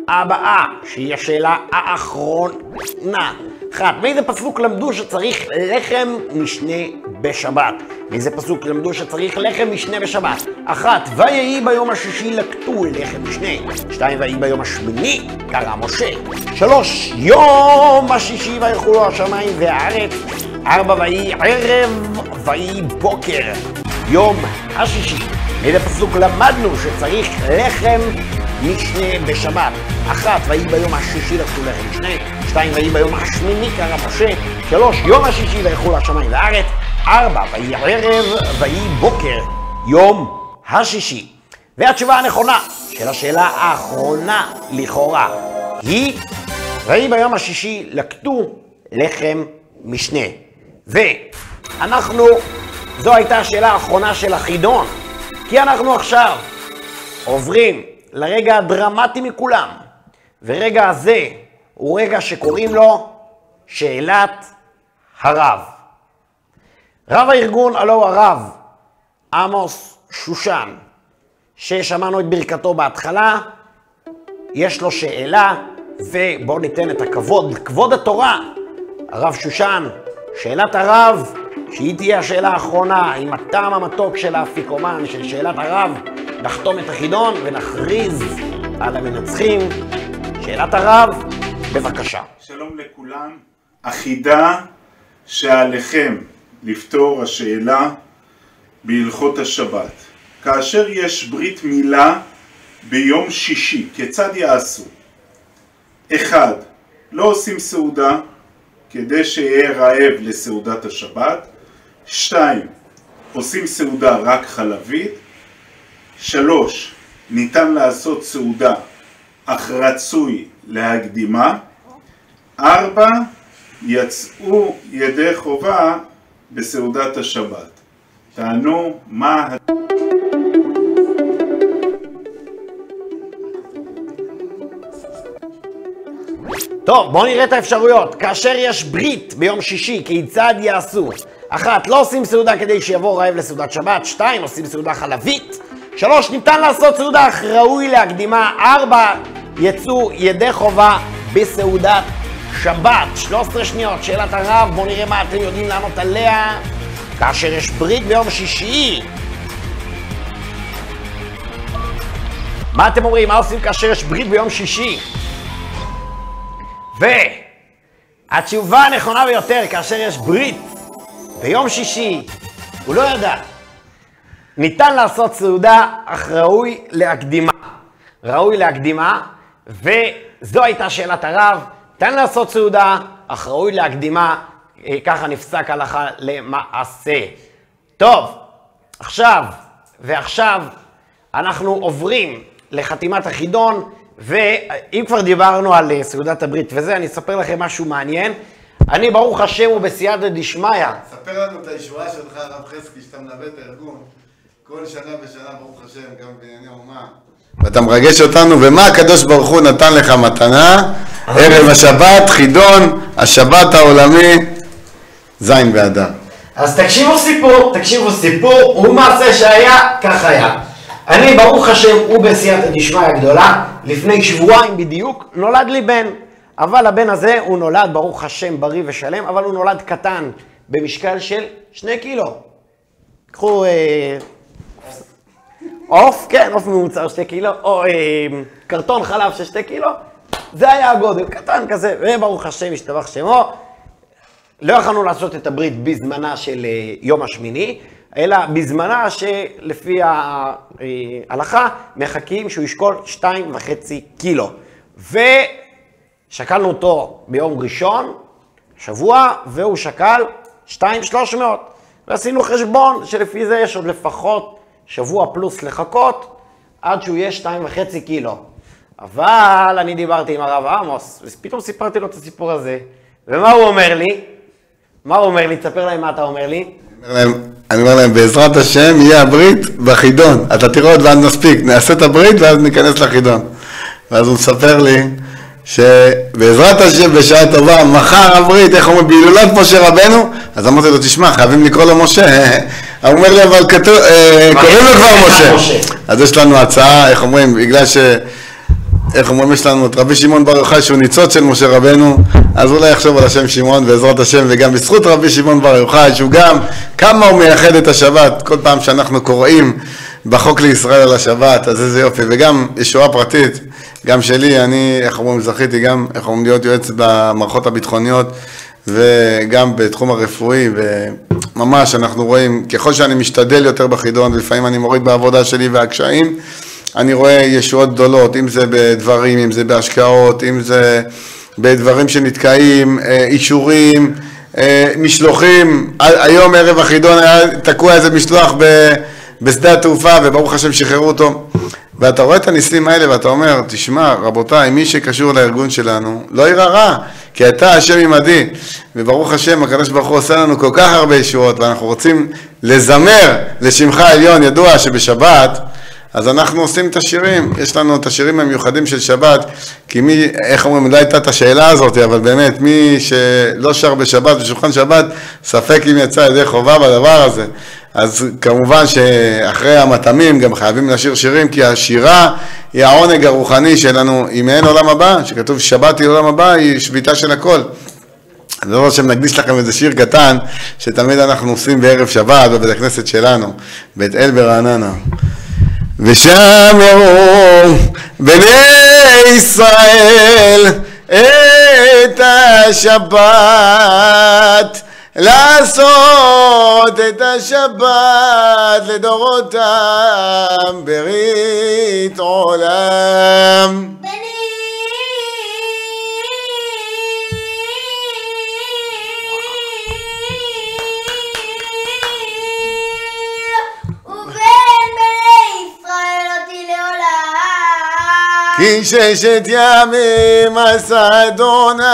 הבאה, שהיא השאלה האחרונה. 1. מאיזה פסוק למדו שצריך לחם משנה בשבת? מאיזה פסוק למדו שצריך לחם משנה בשבת? 1. ויהי ביום השישי לקטו לחם משנה. 2. ויהי ביום השמיני קרא משה. 3. יום השישי ויחולו השמיים והארץ. 4. ויהי ערב ויהי בוקר יום השישי. מאיזה פסוק למדנו שצריך לחם משנה בשבת? 1. ויהי ביום השישי לקטו לחם משנה. 2. ויהי ביום השמיני קרא משה. 3. יום השישי ויחולו השמיים והארץ. 4. ויהי ערב ויהי בוקר יום השישי. והתשובה הנכונה של השאלה האחרונה לכאורה היא ויהי ביום השישי לקטו לחם משנה. ואנחנו, זו הייתה השאלה האחרונה של החידון, כי אנחנו עכשיו עוברים לרגע הדרמטי מכולם, ורגע הזה הוא רגע שקוראים לו שאלת הרב. רב הארגון הלא הוא הרב עמוס שושן, ששמענו את ברכתו בהתחלה, יש לו שאלה, ובואו ניתן את הכבוד, כבוד התורה. הרב שושן, שאלת הרב, שהיא תהיה השאלה האחרונה, עם הטעם המתוק של האפיקומן, של שאלת הרב, נחתום את החידון ונכריז על המנצחים. שאלת הרב, בבקשה. שלום לכולם. החידה שעליכם לפתור השאלה בהלכות השבת. כאשר יש ברית מילה ביום שישי, כיצד יעשו? 1. לא עושים סעודה כדי שיהיה רעב לסעודת השבת. 2. עושים סעודה רק חלבית. 3. ניתן לעשות סעודה אך רצוי להקדימה. 4. יצאו ידי חובה בסעודת השבת. תענו מה... טוב, בואו נראה את האפשרויות. כאשר יש ברית ביום שישי, כיצד יעשו? 1. לא עושים סעודה כדי שיבוא רעב לסעודת שבת. 2. עושים סעודה חלבית. 3. ניתן לעשות סעודה אך ראוי להקדימה. 4. יצאו ידי חובה בסעודת שבת. 13 שניות, שאלת הרב, בואו נראה מה אתם יודעים לענות עליה. כאשר יש ברית ביום שישי. מה אתם אומרים? מה עושים כאשר יש ברית ביום שישי? והתשובה הנכונה ביותר, כאשר יש ברית ביום שישי, הוא לא ידע. ניתן לעשות סעודה, אך ראוי להקדימה. ראוי להקדימה, וזו הייתה שאלת הרב. ניתן לעשות סעודה, אך ראוי להקדימה, ככה נפסק הלכה למעשה. טוב, ועכשיו אנחנו עוברים לחתימת החידון, ואם כבר דיברנו על סעודת הברית וזה, אני אספר לכם משהו מעניין. אני ברוך השם ובסייעתא דשמיא. ספר לנו את הישועה שלך, הרב חזקי, שאתה מלווה את הארגון כל שנה ושנה, ברוך השם, גם בענייני אומה. ואתה מרגש אותנו, ומה הקדוש ברוך הוא נתן לך מתנה? ערב השבת, חידון, השבת העולמי, זין באדר. אז תקשיבו סיפור, הוא מעשה שהיה, כך היה. אני ברוך השם ובסייעתא דשמיא הגדולה, לפני שבועיים בדיוק נולד לי בן, אבל הבן הזה הוא נולד ברוך השם בריא ושלם, אבל הוא נולד קטן במשקל של 2 קילו. קחו עוף, כן, עוף ממוצר 2 קילו, או קרטון חלב של 2 קילו, זה היה הגודל, קטן כזה, וברוך השם ישתבח שמו. לא יכולנו לעשות את הברית בזמנה של יום השמיני, אלא בזמנה שלפי ההלכה מחכים שהוא ישקול 2.5 קילו. ושקלנו אותו ביום ראשון, שבוע, והוא שקל 2,300. ועשינו חשבון שלפי זה יש עוד לפחות שבוע פלוס לחכות עד שהוא יהיה 2.5 קילו. אבל אני דיברתי עם הרב עמוס, ופתאום סיפרתי לו את הסיפור הזה. ומה הוא אומר לי? תספר להם מה אתה אומר לי. אני אומר להם, בעזרת השם יהיה הברית בחידון. אתה תראה עוד ואז נספיק, נעשה את הברית ואז ניכנס לחידון. ואז הוא מספר לי שבעזרת השם בשעה טובה, מחר הברית, איך אומרים, בהילולת משה רבנו, אז אמרתי לו, תשמע, חייבים לקרוא לו משה. הוא אומר לי, אבל קוראים לו כבר משה. אז יש לנו הצעה, איך אומרים, בגלל יש לנו את רבי שמעון בר יוחאי שהוא ניצוץ של משה רבנו, אז אולי יחשוב על השם שמעון בעזרת השם, וגם בזכות רבי שמעון בר יוחאי, שהוא גם כמה הוא מייחד את השבת, כל פעם שאנחנו קוראים בחוק לישראל על השבת, אז איזה יופי, וגם ישועה פרטית, גם שלי, אני, זכיתי גם, להיות יועץ במערכות הביטחוניות, וגם בתחום הרפואי, וממש אנחנו רואים, ככל שאני משתדל יותר בחידון, ולפעמים אני מוריד בעבודה שלי והקשיים, אני רואה ישועות גדולות, אם זה בדברים, אם זה בהשקעות, אם זה בדברים שנתקעים, אישורים, משלוחים. היום ערב החידון היה תקוע איזה משלוח בשדה התעופה, וברוך השם שחררו אותו. ואתה רואה את הניסים האלה ואתה אומר, תשמע, רבותיי, מי שקשור לארגון שלנו, לא יראה רע, כי אתה השם עמדי. וברוך השם, הקדוש ברוך הוא עושה לנו כל כך הרבה ישועות, ואנחנו רוצים לזמר לשמך העליון. ידוע שבשבת, אז אנחנו עושים את השירים, יש לנו את השירים המיוחדים של שבת, כי מי, איך אומרים, לא הייתה את השאלה הזאת, אבל באמת, מי שלא שר בשבת, בשולחן שבת, ספק אם יצא ידי חובה בדבר הזה. אז כמובן שאחרי המתאמים גם חייבים לשיר שירים, כי השירה היא העונג הרוחני שלנו, היא מעין עולם הבא, שכתוב שבת היא עולם הבא, היא שביתה של הכל. אני לא חושב שנקדיש לכם איזה שיר קטן, שתמיד אנחנו עושים בערב שבת בבית הכנסת שלנו, בית אל ברעננה. ושמרו בני ישראל את השבת, לעשות את השבת לדורותם ברית עולם. כי ששת ימים עשה אדוני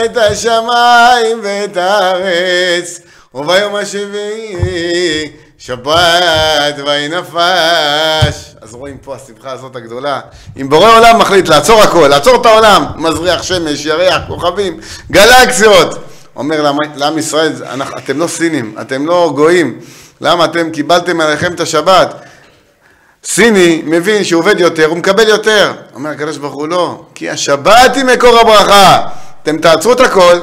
את השמיים ואת הארץ, וביום השביעי שבת ויהי נפש. אז רואים פה השמחה הזאת הגדולה. אם בורא עולם מחליט לעצור הכל, לעצור את העולם, מזריח שמש, ירח, כוכבים, גלקסיות, אומר לעם ישראל, אתם לא סינים, אתם לא גויים, למה אתם קיבלתם עליכם את השבת? סיני מבין שהוא עובד יותר, הוא מקבל יותר. אומר הקדוש ברוך הוא לא, כי השבת היא מקור הברכה. אתם תעצרו את הכל,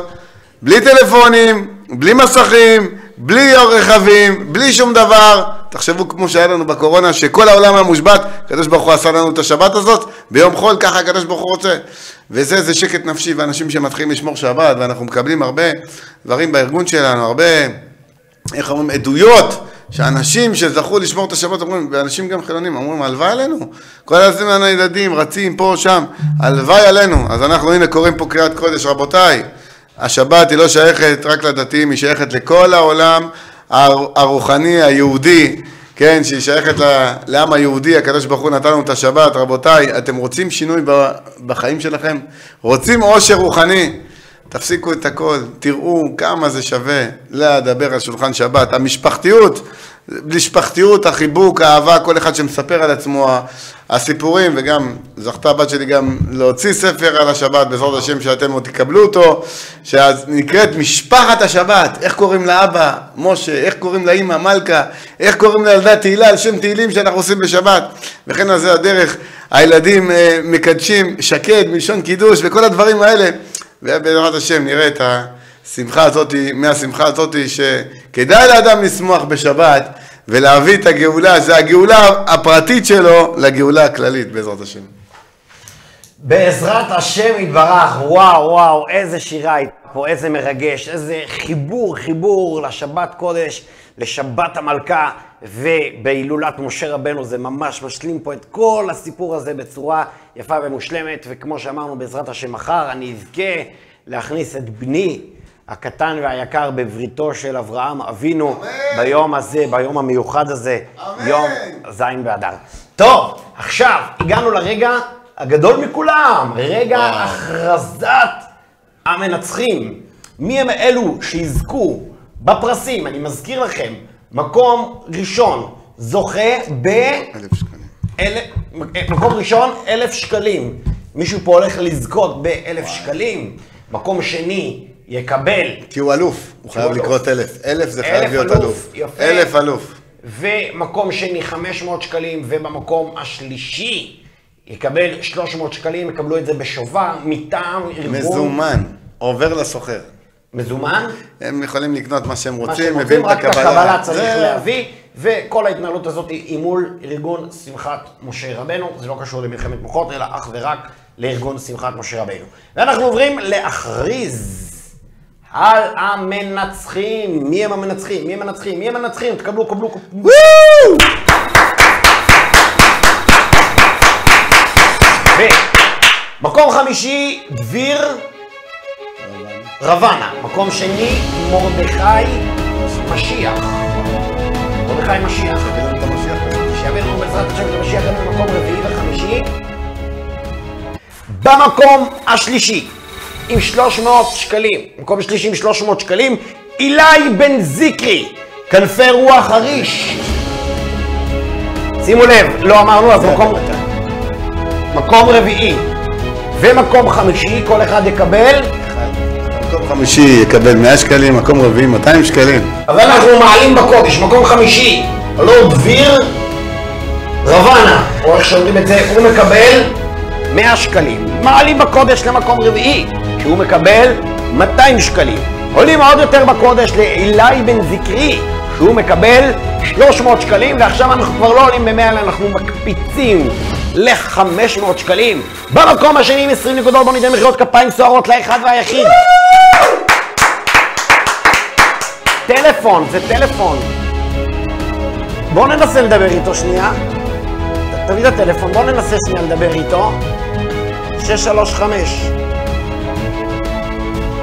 בלי טלפונים, בלי מסכים, בלי רכבים, בלי שום דבר. תחשבו כמו שהיה לנו בקורונה, שכל העולם היה מושבת, הקדוש ברוך הוא עשה לנו את השבת הזאת, ביום חול ככה הקדוש ברוך הוא רוצה. וזה שקט נפשי, ואנשים שמתחילים לשמור שבת, ואנחנו מקבלים הרבה דברים בארגון שלנו, הרבה, איך אומרים, עדויות, שאנשים שזכו לשמור את השבת אומרים, ואנשים גם חילונים אומרים, הלוואי עלינו. כל הזמן הילדים רצים פה שם, הלוואי עלינו. אז אנחנו הנה קוראים פה קריאת קודש, רבותיי. השבת היא לא שייכת רק לדתיים, היא שייכת לכל העולם הרוחני, היהודי, כן, שהיא שייכת לעם היהודי. הקדוש ברוך הוא נתן לנו את השבת. רבותיי, אתם רוצים שינוי בחיים שלכם? רוצים עושר רוחני? תפסיקו את הכל, תראו כמה זה שווה לדבר על שולחן שבת. המשפחתיות, החיבוק, האהבה, כל אחד שמספר על עצמו, הסיפורים, וגם זכתה הבת שלי גם להוציא ספר על השבת, בעזרת השם שאתם עוד תקבלו אותו, שנקראת משפחת השבת. איך קוראים לאבא משה, איך קוראים לאמא מלכה, איך קוראים לילדה תהילה על שם תהילים שאנחנו עושים בשבת. וכן על זה הדרך, הילדים מקדשים שקד, מלשון קידוש וכל הדברים האלה. ובעזרת השם נראה את השמחה הזאת, מהשמחה הזאת שכדאי לאדם לשמוח בשבת ולהביא את הגאולה, זה הגאולה הפרטית שלו לגאולה הכללית בעזרת השם. בעזרת השם יתברך. וואו, איזה שירה פה, איזה מרגש, איזה חיבור לשבת קודש, לשבת המלכה, ובהילולת משה רבנו זה ממש משלים פה את כל הסיפור הזה בצורה יפה ומושלמת. וכמו שאמרנו, בעזרת השם מחר אני אזכה להכניס את בני הקטן והיקר בבריתו של אברהם אבינו. אמן. ביום הזה, ביום המיוחד הזה. אמן. יום זין באדר. טוב, עכשיו הגענו לרגע הגדול מכולם, רגע הכרזת המנצחים. מי הם אלו שיזכו בפרסים? אני מזכיר לכם, מקום ראשון זוכה מקום ראשון 1,000 שקלים. מישהו פה הולך לזכות ב1,000 שקלים. מקום שני יקבל, כי הוא אלוף, הוא חייב לקרות 1,000. 1,000 זה חייב להיות אלוף. 1,000 אלוף. ומקום שני 500 שקלים, ובמקום השלישי יקבל 300 שקלים, יקבלו את זה בשובר מטעם ארגון. מזומן, עובר לסוחר. מזומן? הם יכולים לקנות מה שהם רוצים, מביאים את הקבלה. רק את הקבלה צריך להביא, וכל ההתנהלות הזאת היא מול ארגון שמחת משה רבנו. זה לא קשור למלחמת מוחות, אלא אך ורק לארגון שמחת משה רבנו. ואנחנו עוברים להכריז על המנצחים. מי הם המנצחים? מי הם המנצחים? מי הם המנצחים? תקבלו, קבלו. מקום חמישי, דביר רבנה. מקום שני, מרדכי משיח. מרדכי משיח. שיבנו בעזרת השם את המשיח גם במקום רביעי וחמישי. במקום השלישי, עם 300 שקלים, מקום שלישי עם 300 שקלים, אילי בן זיקרי, כנפי רוח הריש. שימו לב, לא אמרנו, אז מקום רביעי ומקום חמישי, כל אחד יקבל? מקום חמישי יקבל 100 שקלים, מקום רביעי 200 שקלים. אבל אנחנו מעלים בקודש, מקום חמישי, לא דביר רבנה, או איך שאומרים את זה, הוא מקבל 100 שקלים. מעלים בקודש למקום רביעי, שהוא מקבל 200 שקלים. עולים עוד יותר בקודש לאילי בן זקרי, שהוא מקבל 300 שקלים, ועכשיו אנחנו כבר לא עולים ב100, אנחנו מקפיצים ל500 שקלים. במקום השני עם 20 נקודות, בוא ניתן מחיאות כפיים סוערות לאחד והיחיד. טלפון, זה טלפון. בואו ננסה לדבר איתו שנייה. תביא את הטלפון, בואו ננסה שנייה לדבר איתו. 635.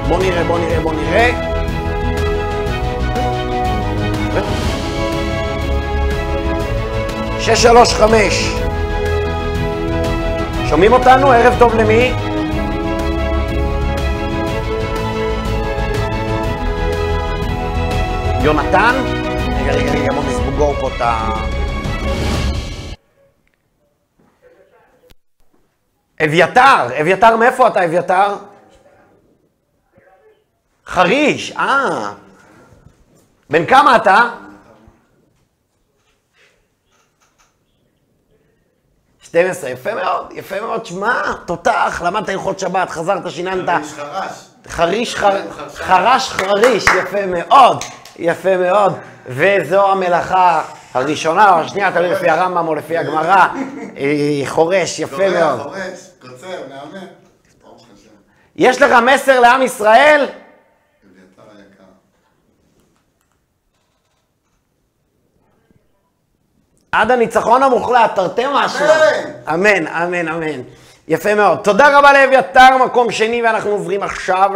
בואו נראה. 635. שומעים אותנו? ערב טוב למי? יונתן? רגע, בוא נסגור פה את ה... אביתר, מאיפה אתה אביתר? חריש, בן כמה אתה? 12, יפה מאוד, שמע, תותח, למדת הלכות שבת, חזרת, שיננת. חריש, יפה מאוד, וזו המלאכה הראשונה או השנייה, תלוי לפי הרמב"ם או לפי הגמרא, חורש, יפה מאוד. קוצר, נאמן. יש לך מסר לעם ישראל? עד הניצחון המוחלט, תרתי משמע. אמן. יפה מאוד. תודה רבה לאביתר, מקום שני, ואנחנו עוברים עכשיו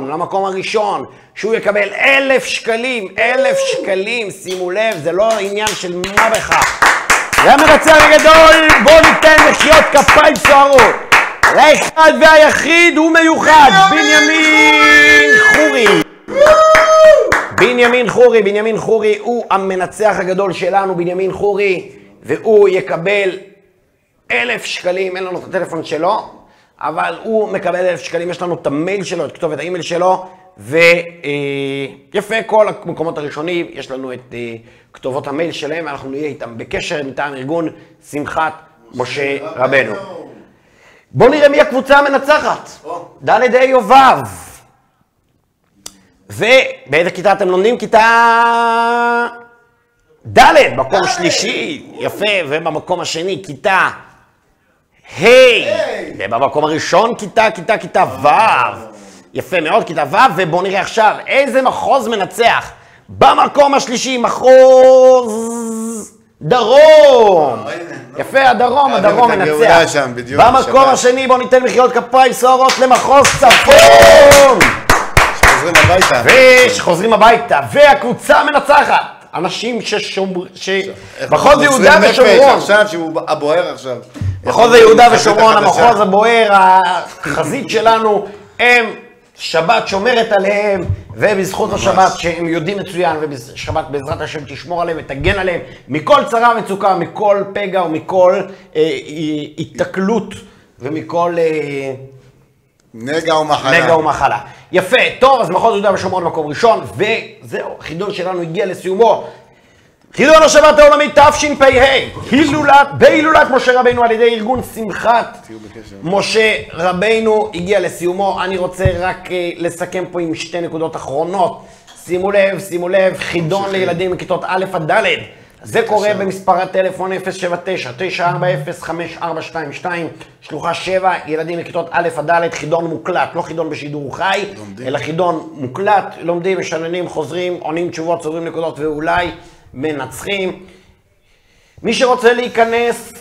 למקום הראשון, שהוא יקבל 1,000 שקלים, 1,000 שקלים, שימו לב, זה לא עניין של מה בכך. זה המנצח הגדול, בואו ניתן מחיאות כפיים סוערות. לאחד והיחיד הוא מיוחד, בנימין חורי הוא המנצח הגדול שלנו, בנימין חורי, והוא יקבל 1,000 שקלים, אין לנו את הטלפון שלו, אבל הוא מקבל 1,000 שקלים, יש לנו את המייל שלו, את כתובת האימייל שלו, ויפה, כל המקומות הראשונים, יש לנו את כתובות המייל שלהם, ואנחנו נהיה איתם בקשר מטעם ארגון שמחת משה רבנו. בואו נראה מי הקבוצה המנצחת. ד' יובב. ובאיזה כיתה אתם לומדים? כיתה ד', מקום שלישי, יפה, ובמקום השני כיתה ה', ובמקום הראשון כיתה ו', יפה מאוד, כיתה ו', ובואו נראה עכשיו איזה מחוז מנצח. במקום השלישי, מחוז דרום. יפה, הדרום מנצח. במקום השני, בואו ניתן מחיאות כפיים סוערות למחוז צפון. שחוזרים הביתה, והקבוצה מנצחת. אנשים מחוז יהודה ושומרון. עכשיו שהוא הבוער עכשיו. מחוז יהודה ושומרון, המחוז הבוער, החזית שלנו, הם שבת שומרת עליהם, ובזכות השבת שהם יודעים מצוין, ובשבת בעזרת השם תשמור עליהם ותגן עליהם מכל צרה ומצוקה, מכל פגע ומכל התקלות ומכל נגע ומחלה. יפה, טוב, אז מחוז יהודה ושומרון מקום ראשון, וזהו, החידון שלנו הגיע לסיומו. חידון השבת העולמית תשפ"ה, בהילולת משה רבנו על ידי ארגון שמחת משה רבנו הגיע לסיומו. אני רוצה רק לסכם פה עם 2 נקודות אחרונות. שימו לב, חידון לילדים מכיתות א' עד ד'. זה קורה במספר הטלפון 079-940-5422, שלוחה 7, ילדים מכיתות א' עד ד', חידון מוקלט, לא חידון בשידור חי, אלא חידון מוקלט, לומדים, משננים, חוזרים, עונים תשובות, צוברים נקודות ואולי מנצחים. מי שרוצה להיכנס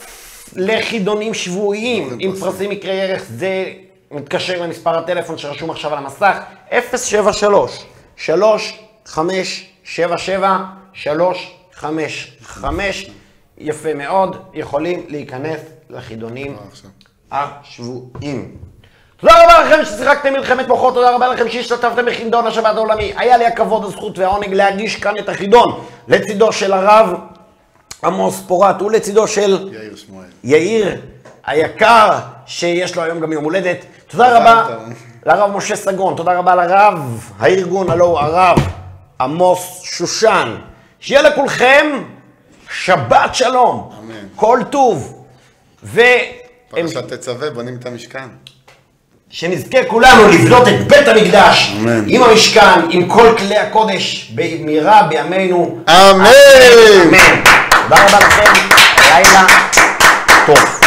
לחידונים שבועיים עם פרסים יקרי ערך, זה מתקשר למספר הטלפון שרשום עכשיו על המסך, 073-3577-355, יפה מאוד, יכולים להיכנס לחידונים השבועיים. תודה רבה לכם ששיחקתם מלחמת מוחות, תודה רבה לכם שהשתתפתם בחידון השבת העולמי. היה לי הכבוד, הזכות והעונג להגיש כאן את החידון לצידו של הרב עמוס פורת ולצידו של יאיר שמואל. יאיר היקר, שיש לו היום גם יום הולדת. תודה רבה לרב משה סגרון, תודה רבה לרב הארגון, הלא הוא הרב עמוס שושן. שיהיה לכולכם שבת שלום, אמן. כל טוב. פרשת תצווה, בונים את המשכן. שנזכה כולנו לבנות את בית המקדש, אמן. עם המשכן, עם כל כלי הקודש, במהרה בימינו. אמן. אמן. תודה רבה לכם, לילה טוב.